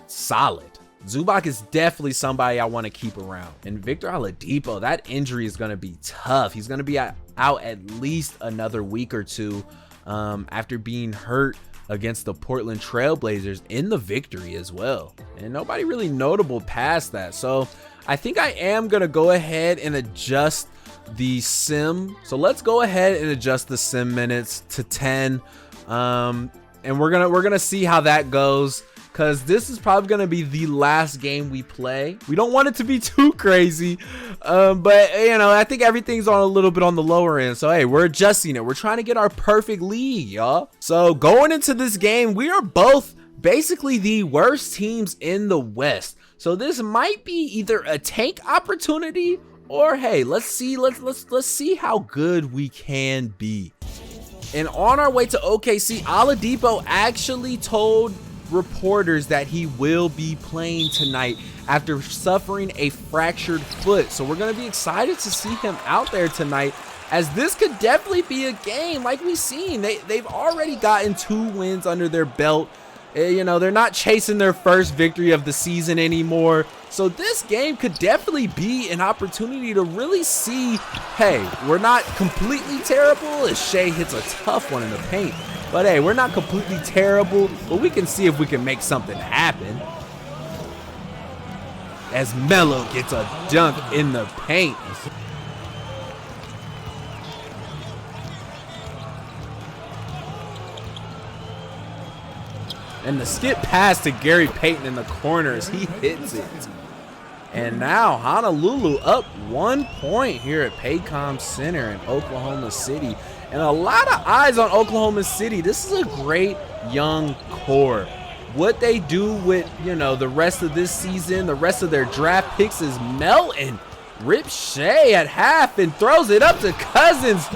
Solid. Zubac is definitely somebody I want to keep around. And Victor Oladipo, that injury is going to be tough. He's going to be out at least another week or two after being hurt against the Portland Trailblazers in the victory as well. And nobody really notable past that. So I think I am going to go ahead and adjust the sim. So let's go ahead and adjust the sim minutes to 10. And we're going to see how that goes, because this is probably going to be the last game we play. We don't want it to be too crazy, but you know, I think everything's on a little bit on the lower end. So hey, we're adjusting it. We're trying to get our perfect league, y'all. So going into this game, we are both basically the worst teams in the West. So this might be either a tank opportunity, or hey, let's see how good we can be. And on our way to OKC, Oladipo actually told reporters that he will be playing tonight after suffering a fractured foot. So we're going to be excited to see him out there tonight, as this could definitely be a game like we've seen. They've already gotten 2 wins under their belt. You know, they're not chasing their first victory of the season anymore. So this game could definitely be an opportunity to really see, hey, we're not completely terrible as Shhhh hits a tough one in the paint. But hey, we're not completely terrible, but we can see if we can make something happen. As Melo gets a dunk in the paint. And the skip pass to Gary Payton in the corners, he hits it. And now Honolulu up 1 point here at Paycom Center in Oklahoma City. And a lot of eyes on Oklahoma City. This is a great young core. What they do with, you know, the rest of this season, the rest of their draft picks, is Melton rips Shhhh at half and throws it up to Cousins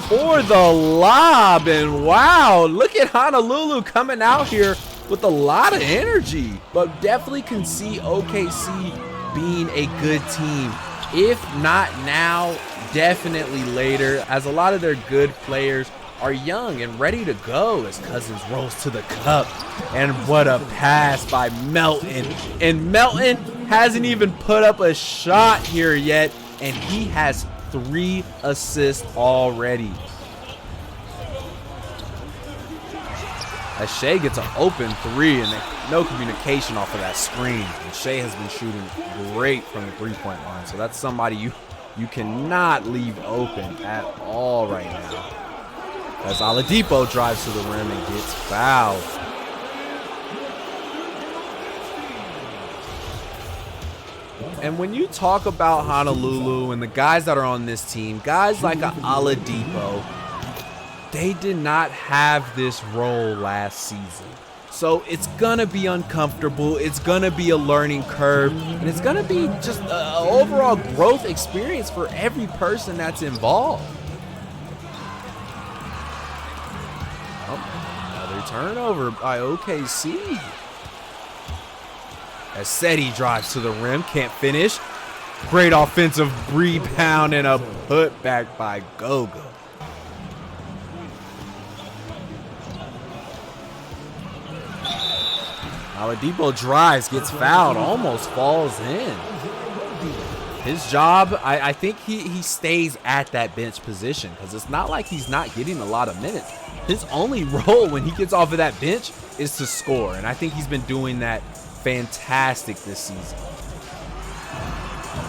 for the lob. And wow, look at Honolulu coming out here with a lot of energy. But definitely can see OKC being a good team. If not now, definitely later, as a lot of their good players are young and ready to go. As Cousins rolls to the cup, and what a pass by Melton. And Melton hasn't even put up a shot here yet, and he has 3 assists already. As Shhhh gets an open 3, and no communication off of that screen. And Shhhh has been shooting great from the 3-point line, so that's somebody you cannot leave open at all right now. As Oladipo drives to the rim and gets fouled. And when you talk about Honolulu and the guys that are on this team, guys like Oladipo, they did not have this role last season. So it's going to be uncomfortable. It's going to be a learning curve. And it's going to be just an overall growth experience for every person that's involved. Oh, another turnover by OKC. As Seti drives to the rim, can't finish. Great offensive rebound and a putback by Goga. Oladipo drives, gets fouled, almost falls in. His job, I think he stays at that bench position, because it's not like he's not getting a lot of minutes. His only role when he gets off of that bench is to score, and I think he's been doing that fantastic this season.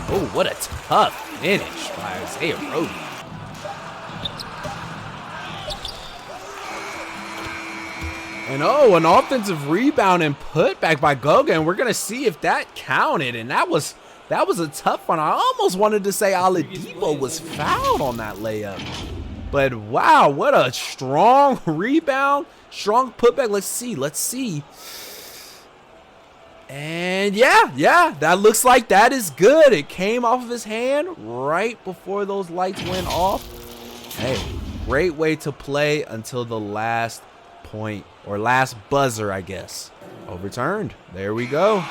Oh, what a tough finish by Isaiah Rodey. And oh, an offensive rebound and putback by Goga, and we're gonna see if that counted. And that was a tough one. I almost wanted to say Oladipo was fouled on that layup, but wow, what a strong rebound, strong putback. Let's see. And yeah, that looks like that is good. It came off of his hand right before those lights went off. Hey, great way to play until the last point, or last buzzer, I guess. Overturned. There we go.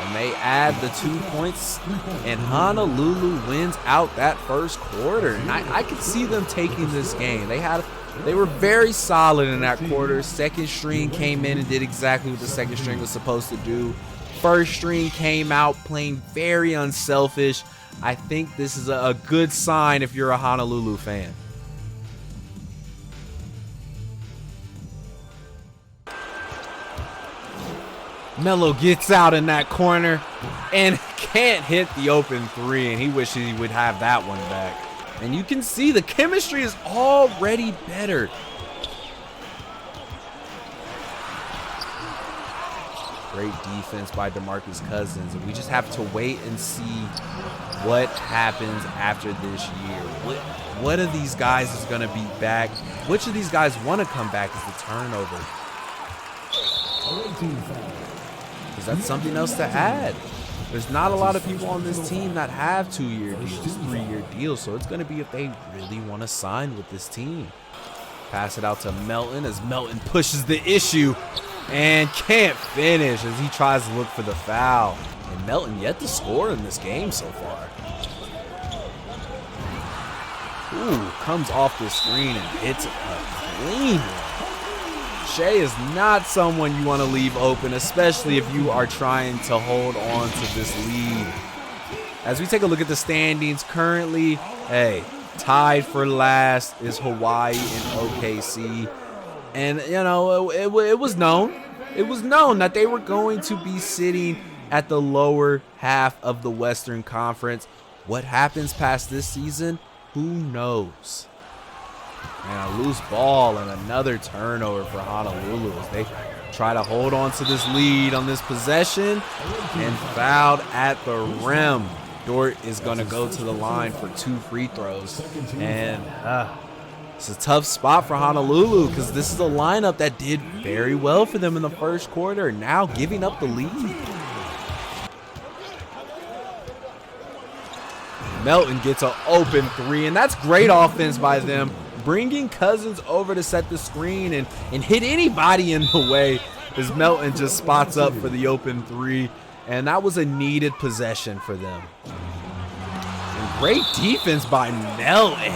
And they add the 2 points, and Honolulu wins out that first quarter. And I could see them taking this game. They were very solid in that quarter. Second string came in and did exactly what the second string was supposed to do. First string came out playing very unselfish. I think this is a good sign if you're a Honolulu fan. Melo gets out in that corner and can't hit the open three, and he wishes he would have that one back. And you can see the chemistry is already better. Great defense by DeMarcus Cousins, and we just have to wait and see what happens after this year. What of these guys is going to be back? Which of these guys want to come back is the turnover. Because that's something else to add. There's not a lot of people on this team that have 2-year deals, 3-year deals, so it's going to be if they really want to sign with this team. Pass it out to Melton as Melton pushes the issue and can't finish as he tries to look for the foul. And Melton yet to score in this game so far. Ooh, comes off the screen and hits a clean one. Shhhh is not someone you want to leave open, especially if you are trying to hold on to this lead. As we take a look at the standings currently, hey, tied for last is Hawaii and OKC. And, you know, it was known. It was known that they were going to be sitting at the lower half of the Western Conference. What happens past this season? Who knows? And a loose ball and another turnover for Honolulu as they try to hold on to this lead on this possession and fouled at the rim. Dort is going to go to the line for 2 free throws. And it's a tough spot for Honolulu because this is a lineup that did very well for them in the first quarter, now giving up the lead. Melton gets an open 3, and that's great offense by them. Bringing Cousins over to set the screen and hit anybody in the way as Melton just spots up for the open 3. And that was a needed possession for them. And great defense by Melton.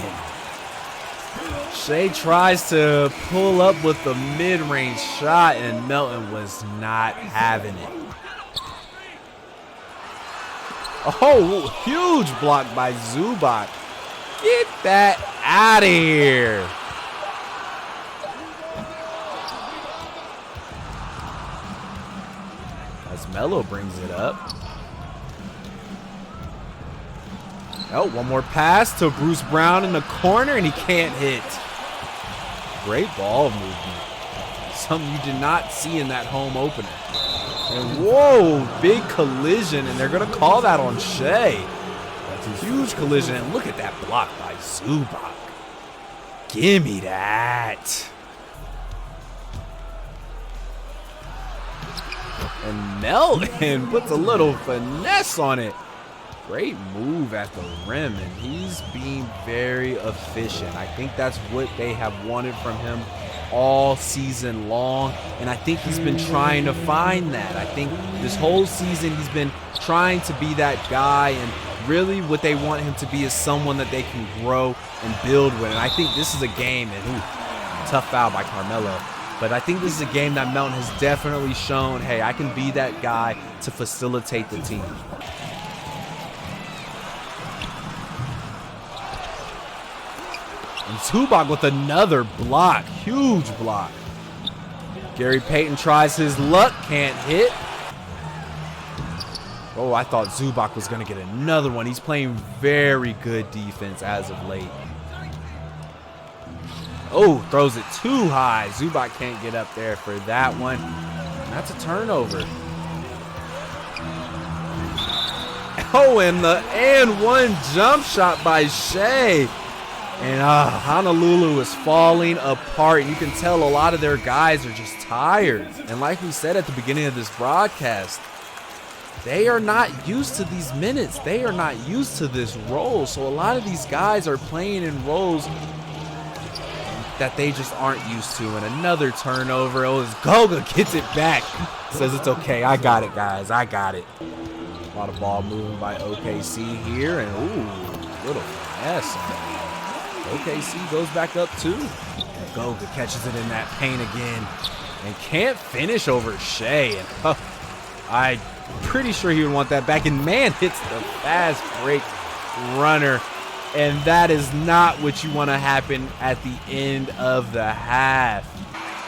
Shhhh tries to pull up with the mid-range shot, and Melton was not having it. Oh, huge block by Zubac. Get that out of here. As Melo brings it up. Oh, one more pass to Bruce Brown in the corner, and he can't hit. Great ball movement. Something you did not see in that home opener. And whoa, big collision, and they're going to call that on Shhhh. That's a huge collision, and look at that block by Zubac. Gimme that. And Melton puts a little finesse on it. Great move at the rim, and he's being very efficient. I think that's what they have wanted from him all season long, and I think he's been trying to find that. I think this whole season he's been trying to be that guy, and really what they want him to be is someone that they can grow and build with. And I think this is a game, and tough foul by Carmelo, but I think this is a game that Melton has definitely shown, hey, I can be that guy to facilitate the team. And Zubac with another block, huge block. Gary Payton tries his luck, can't hit. Oh, I thought Zubac was going to get another one. He's playing very good defense as of late. Oh, throws it too high. Zubac can't get up there for that one. And that's a turnover. Oh, and the and-one jump shot by Shhhh. And Honolulu is falling apart. You can tell a lot of their guys are just tired. And like we said at the beginning of this broadcast, they are not used to these minutes. They are not used to this role. So a lot of these guys are playing in roles that they just aren't used to. And another turnover. Oh, Goga gets it back. Says it's okay. I got it, guys. I got it. A lot of ball moving by OKC here. And, ooh, little finesse. OKC goes back up, too. And Goga catches it in that paint again. And can't finish over Shhhh. And, I'm pretty sure he would want that back. And, man, hits the fast break runner. And that is not what you want to happen at the end of the half.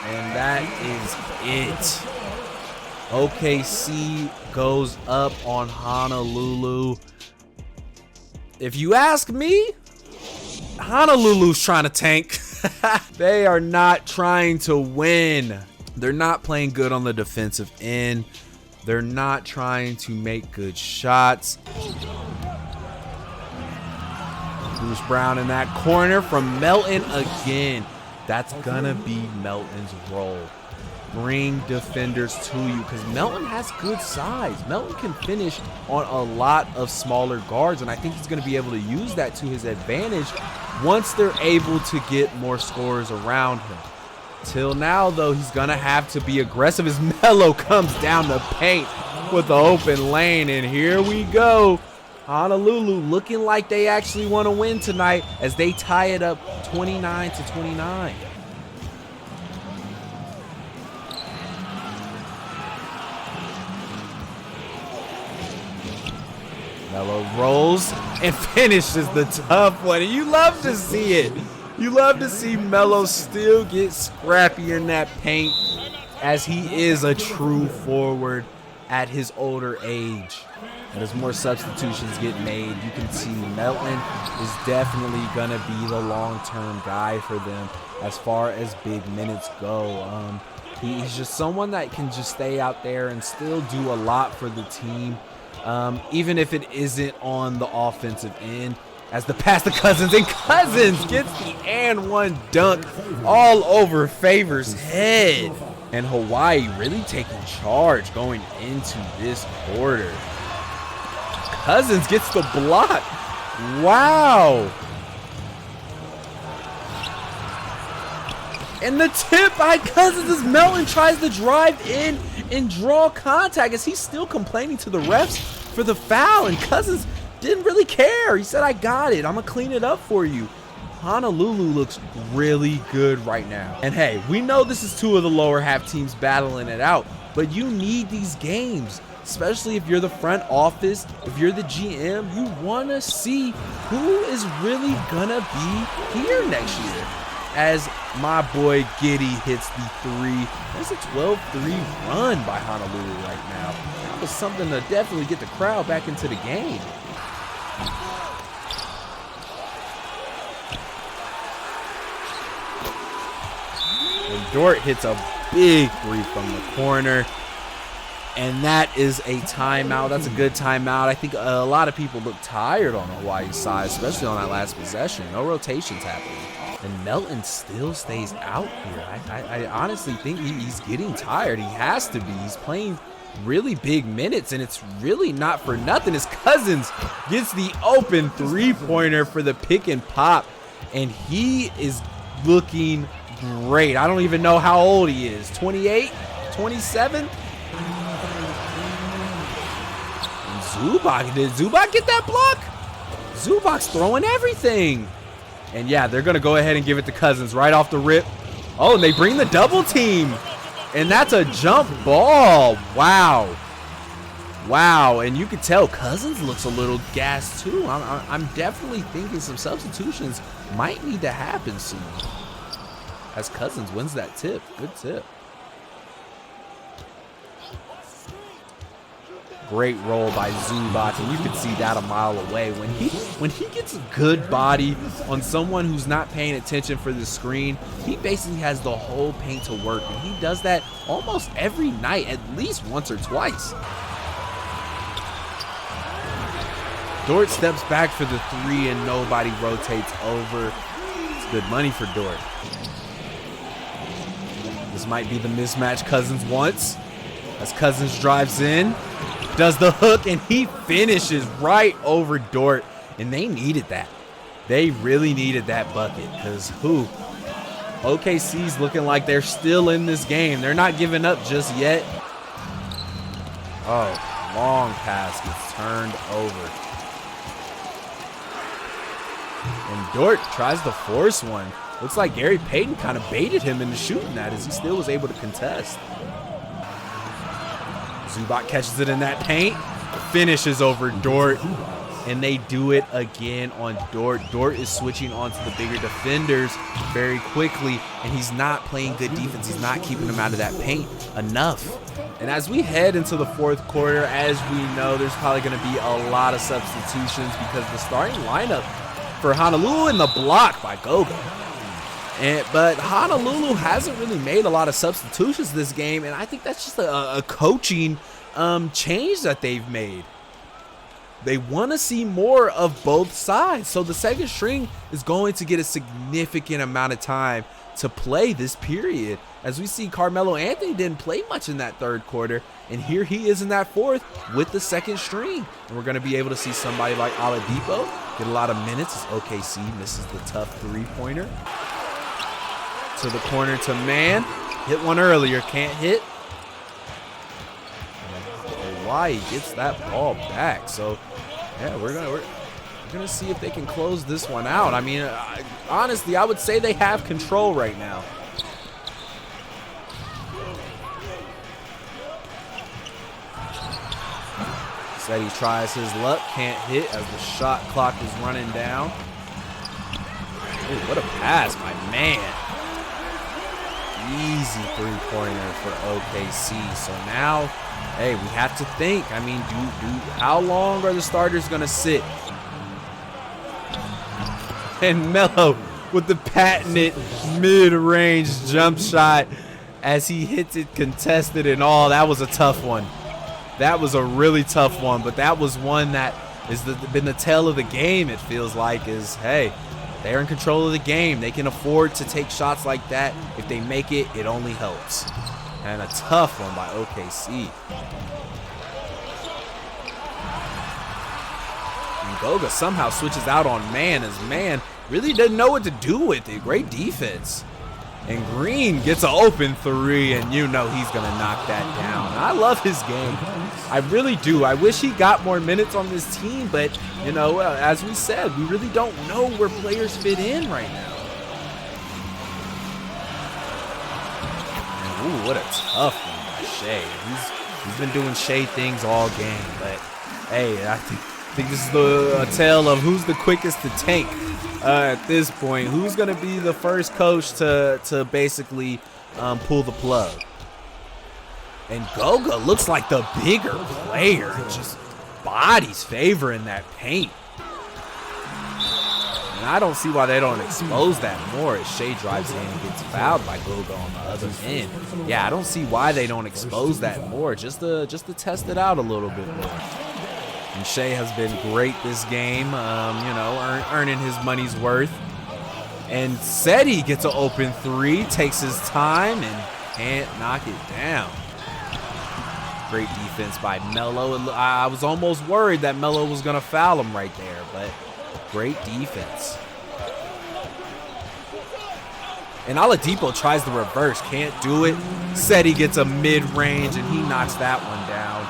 And that is it. OKC goes up on Honolulu. If you ask me, Honolulu's trying to tank. They are not trying to win. They're not playing good on the defensive end. They're not trying to make good shots. Bruce Brown in that corner from Melton again. That's gonna be Melton's role. Bring defenders to you because Melton has good size. Melton can finish on a lot of smaller guards, and I think he's gonna be able to use that to his advantage once they're able to get more scorers around him. Till now, though, he's gonna have to be aggressive as Melo comes down the paint with the open lane, and here we go. Honolulu looking like they actually want to win tonight as they tie it up 29-29. Melo rolls and finishes the tough one. And you love to see it. You love to see Melo still get scrappy in that paint as he is a true forward at his older age. And as more substitutions get made, you can see Melton is definitely going to be the long-term guy for them as far as big minutes go. He's just someone that can just stay out there and still do a lot for the team, even if it isn't on the offensive end. As the pass to Cousins, and Cousins gets the and one dunk all over Favors' head. And Hawaii really taking charge going into this quarter. Cousins gets the block. Wow. And the tip by Cousins as Melton tries to drive in and draw contact as he's still complaining to the refs for the foul. And Cousins didn't really care. He said, I got it. I'm going to clean it up for you. Honolulu looks really good right now. And hey, we know this is two of the lower half teams battling it out, but you need these games. Especially if you're the front office, if you're the GM, you want to see who is really going to be here next year. As my boy Giddy hits the three. That's a 12-3 run by Honolulu right now. That was something to definitely get the crowd back into the game. And Dort hits a big three from the corner. And that is a timeout. That's a good timeout. I think a lot of people look tired on the Hawaii side, especially on that last possession. No rotations happening. And Melton still stays out here. I honestly think he's getting tired. He has to be. He's playing really big minutes, and it's really not for nothing as Cousins gets the open three-pointer for the pick and pop. And he is looking great. I don't even know how old he is. 28? 27? Zubac, did Zubac get that block? Zubac's throwing everything. And yeah, they're going to go ahead and give it to Cousins right off the rip. Oh, and they bring the double team. And that's a jump ball. Wow. Wow, and you can tell Cousins looks a little gassed too. I'm definitely thinking some substitutions might need to happen soon. As Cousins wins that tip. Good tip. Great roll by Zubac, and you can see that a mile away. When he gets a good body on someone who's not paying attention for the screen, he basically has the whole paint to work, and he does that almost every night, at least once or twice. Dort steps back for the three, and nobody rotates over. It's good money for Dort. This might be the mismatch Cousins wants, as Cousins drives in. Does the hook, and he finishes right over Dort. And they needed that. They really needed that bucket because OKC's looking like they're still in this game. They're not giving up just yet. Oh, long pass gets turned over. And Dort tries to force one. Looks like Gary Payton kind of baited him into shooting that as he still was able to contest. Zubac catches it in that paint. Finishes over Dort. And they do it again on Dort. Dort is switching on to the bigger defenders very quickly, and he's not playing good defense. He's not keeping them out of that paint enough. And as we head into the fourth quarter, as we know, there's probably going to be a lot of substitutions because the starting lineup for Honolulu in the block by Goga. But Honolulu hasn't really made a lot of substitutions this game, and I think that's just a coaching change that they've made. They want to see more of both sides. So the second string is going to get a significant amount of time to play this period. As we see, Carmelo Anthony didn't play much in that third quarter. And here he is in that fourth with the second string. And we're going to be able to see somebody like Oladipo get a lot of minutes as OKC misses the tough three-pointer. To the corner to Man. Hit one earlier, can't hit. Hawaii gets that ball back. So yeah, we're gonna see if they can close this one out. I mean, honestly, I would say they have control right now. Said he tries his luck, can't hit as the shot clock is running down. Ooh, what a pass by Man. Easy three-pointer for OKC. So now, hey, we have to think. I mean, how long are the starters going to sit? And Melo with the patented mid-range jump shot as he hits it contested and all. That was a tough one. That was a really tough one, but that was one that has been the tale of the game, it feels like, is, hey, they're in control of the game. They can afford to take shots like that. If they make it, it only helps. And a tough one by OKC. And Goga somehow switches out on Man as Man really doesn't know what to do with it. Great defense. And Green gets an open three, and you know he's going to knock that down. I love his game. I really do. I wish he got more minutes on this team, but, you know, as we said, we really don't know where players fit in right now. And, ooh, what a tough one by Shhhh. He's been doing Shhhh things all game, but, hey, I think this is a tale of who's the quickest to tank. At this point, who's going to be the first coach to basically pull the plug? And Goga looks like the bigger player. Just bodies favoring that paint. And I don't see why they don't expose that more as Shhhh drives in and gets fouled by Goga on the other end. Yeah, I don't see why they don't expose that more, just to test it out a little bit more. And Shhhh has been great this game, you know, earning his money's worth. And Seti gets an open three, takes his time, and can't knock it down. Great defense by Melo. I was almost worried that Melo was going to foul him right there, but great defense. And Oladipo tries the reverse, can't do it. Seti gets a mid-range, and he knocks that one down.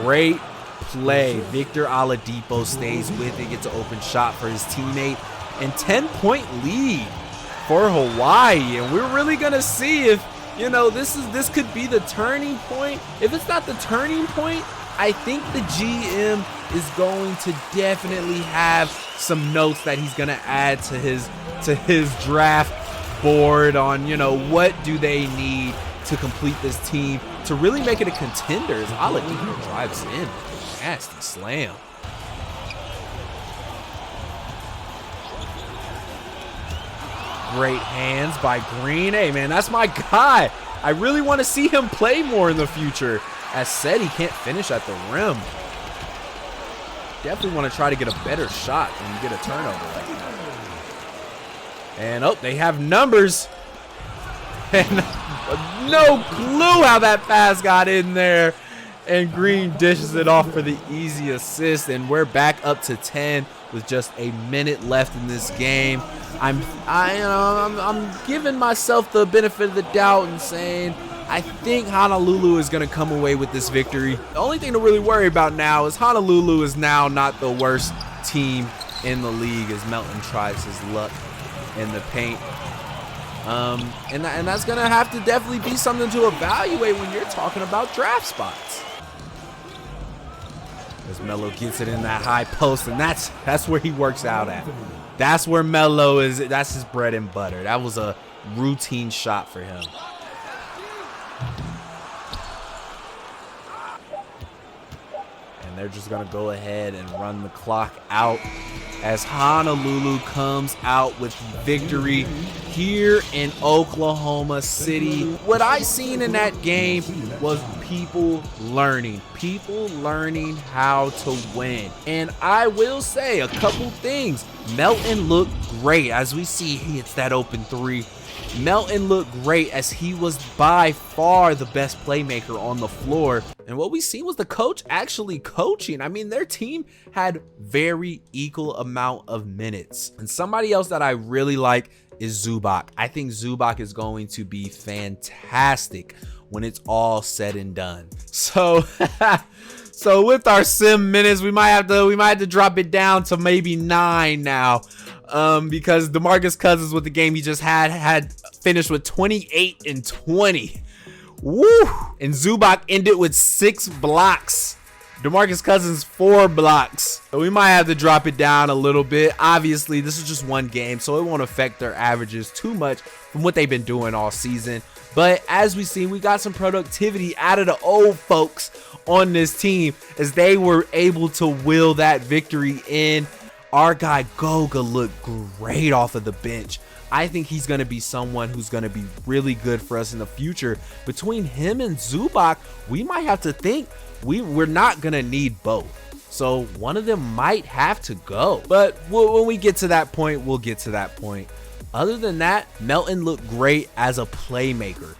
Great play. Victor Oladipo stays with it, gets an open shot for his teammate, and 10-point lead for Hawaii. And we're really gonna see if, you know, this could be the turning point. If it's not the turning point, I think the GM is going to definitely have some notes that he's gonna add to his draft board on, you know, what do they need to complete this team to really make it a contender. As Oladipo drives in. Nasty slam. Great hands by Green. Hey, man, that's my guy. I really want to see him play more in the future. As said, he can't finish at the rim. Definitely want to try to get a better shot when you get a turnover like that. And, oh, they have numbers. And no clue how that pass got in there. And Green dishes it off for the easy assist, and we're back up to 10. with just a minute left in this game. I'm giving myself the benefit of the doubt and saying I think Honolulu is going to come away with this victory. The only thing to really worry about now is Honolulu is now not the worst team in the league as Melton tries his luck in the paint. And that's going to have to definitely be something to evaluate when you're talking about draft spots. As Melo gets it in that high post, and that's where he works out at. That's where Melo is. That's his bread and butter. That was a routine shot for him. And they're just going to go ahead and run the clock out as Honolulu comes out with victory here in Oklahoma City. What I seen in that game was people learning how to win. And I will say a couple things. Melton looked great. As we see, he hits that open three. Melton looked great as he was by far the best playmaker on the floor. And what we see was the coach actually coaching. I mean, their team had very equal amount of minutes. And somebody else that I really like is Zubac. I think Zubac is going to be fantastic when it's all said and done. So so with our sim minutes, we might have to drop it down to maybe 9 now. Because DeMarcus Cousins with the game he just had finished with 28 and 20. Woo! And Zubac ended with 6 blocks. DeMarcus Cousins 4 blocks. So we might have to drop it down a little bit. Obviously, this is just one game, so it won't affect their averages too much from what they've been doing all season. But as we see, we got some productivity out of the old folks on this team as they were able to will that victory in. Our guy Goga looked great off of the bench. I think he's going to be someone who's going to be really good for us in the future. Between him and Zubac, we might have to think we're not going to need both. So one of them might have to go. But when we get to that point, we'll get to that point. Other than that, Melton looked great as a playmaker.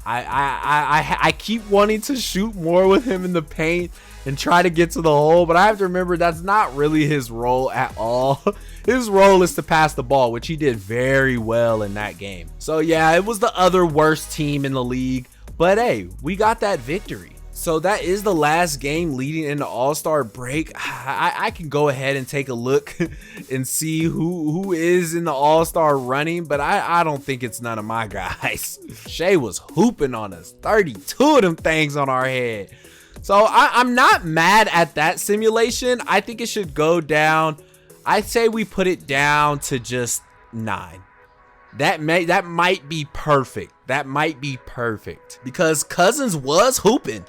I keep wanting to shoot more with him in the paint and try to get to the hole, but I have to remember that's not really his role at all. His role is to pass the ball, which he did very well in that game. So yeah, it was the other worst team in the league, but hey, we got that victory. So that is the last game leading into All-Star break. I can go ahead and take a look and see who is in the All-Star running, but I don't think it's none of my guys. Shhhh was hooping on us. 32 of them things on our head. So I'm not mad at that simulation. I think it should go down. I'd say we put it down to just 9. That might be perfect. That might be perfect because Cousins was hooping.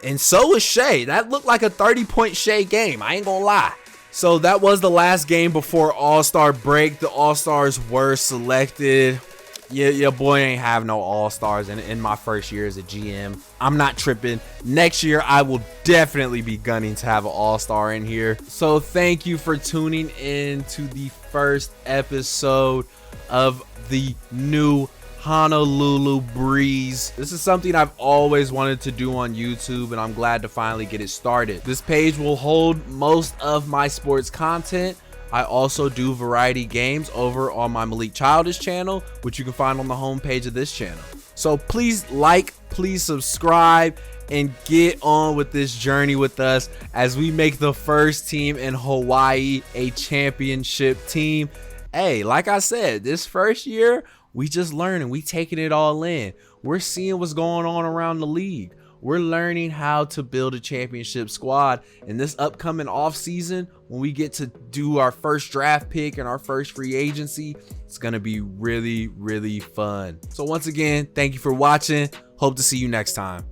And so was Shhhh. That looked like a 30-point Shhhh game. I ain't gonna lie. So that was the last game before All-Star break. The All-Stars were selected. Yeah, your boy ain't have no All-Stars in my first year as a GM. I'm not tripping. Next year, I will definitely be gunning to have an All-Star in here. So thank you for tuning in to the first episode of the new Honolulu Breeze. This is something I've always wanted to do on YouTube, and I'm glad to finally get it started. This page will hold most of my sports content. I also do variety games over on my Malik Childish channel, which you can find on the homepage of this channel. So please like, please subscribe, and get on with this journey with us as we make the first team in Hawaii a championship team. Hey, like I said, this first year, we just learning, we taking it all in. We're seeing what's going on around the league. We're learning how to build a championship squad. In this upcoming off season, when we get to do our first draft pick and our first free agency, it's going to be really, really fun. So once again, thank you for watching. Hope to see you next time.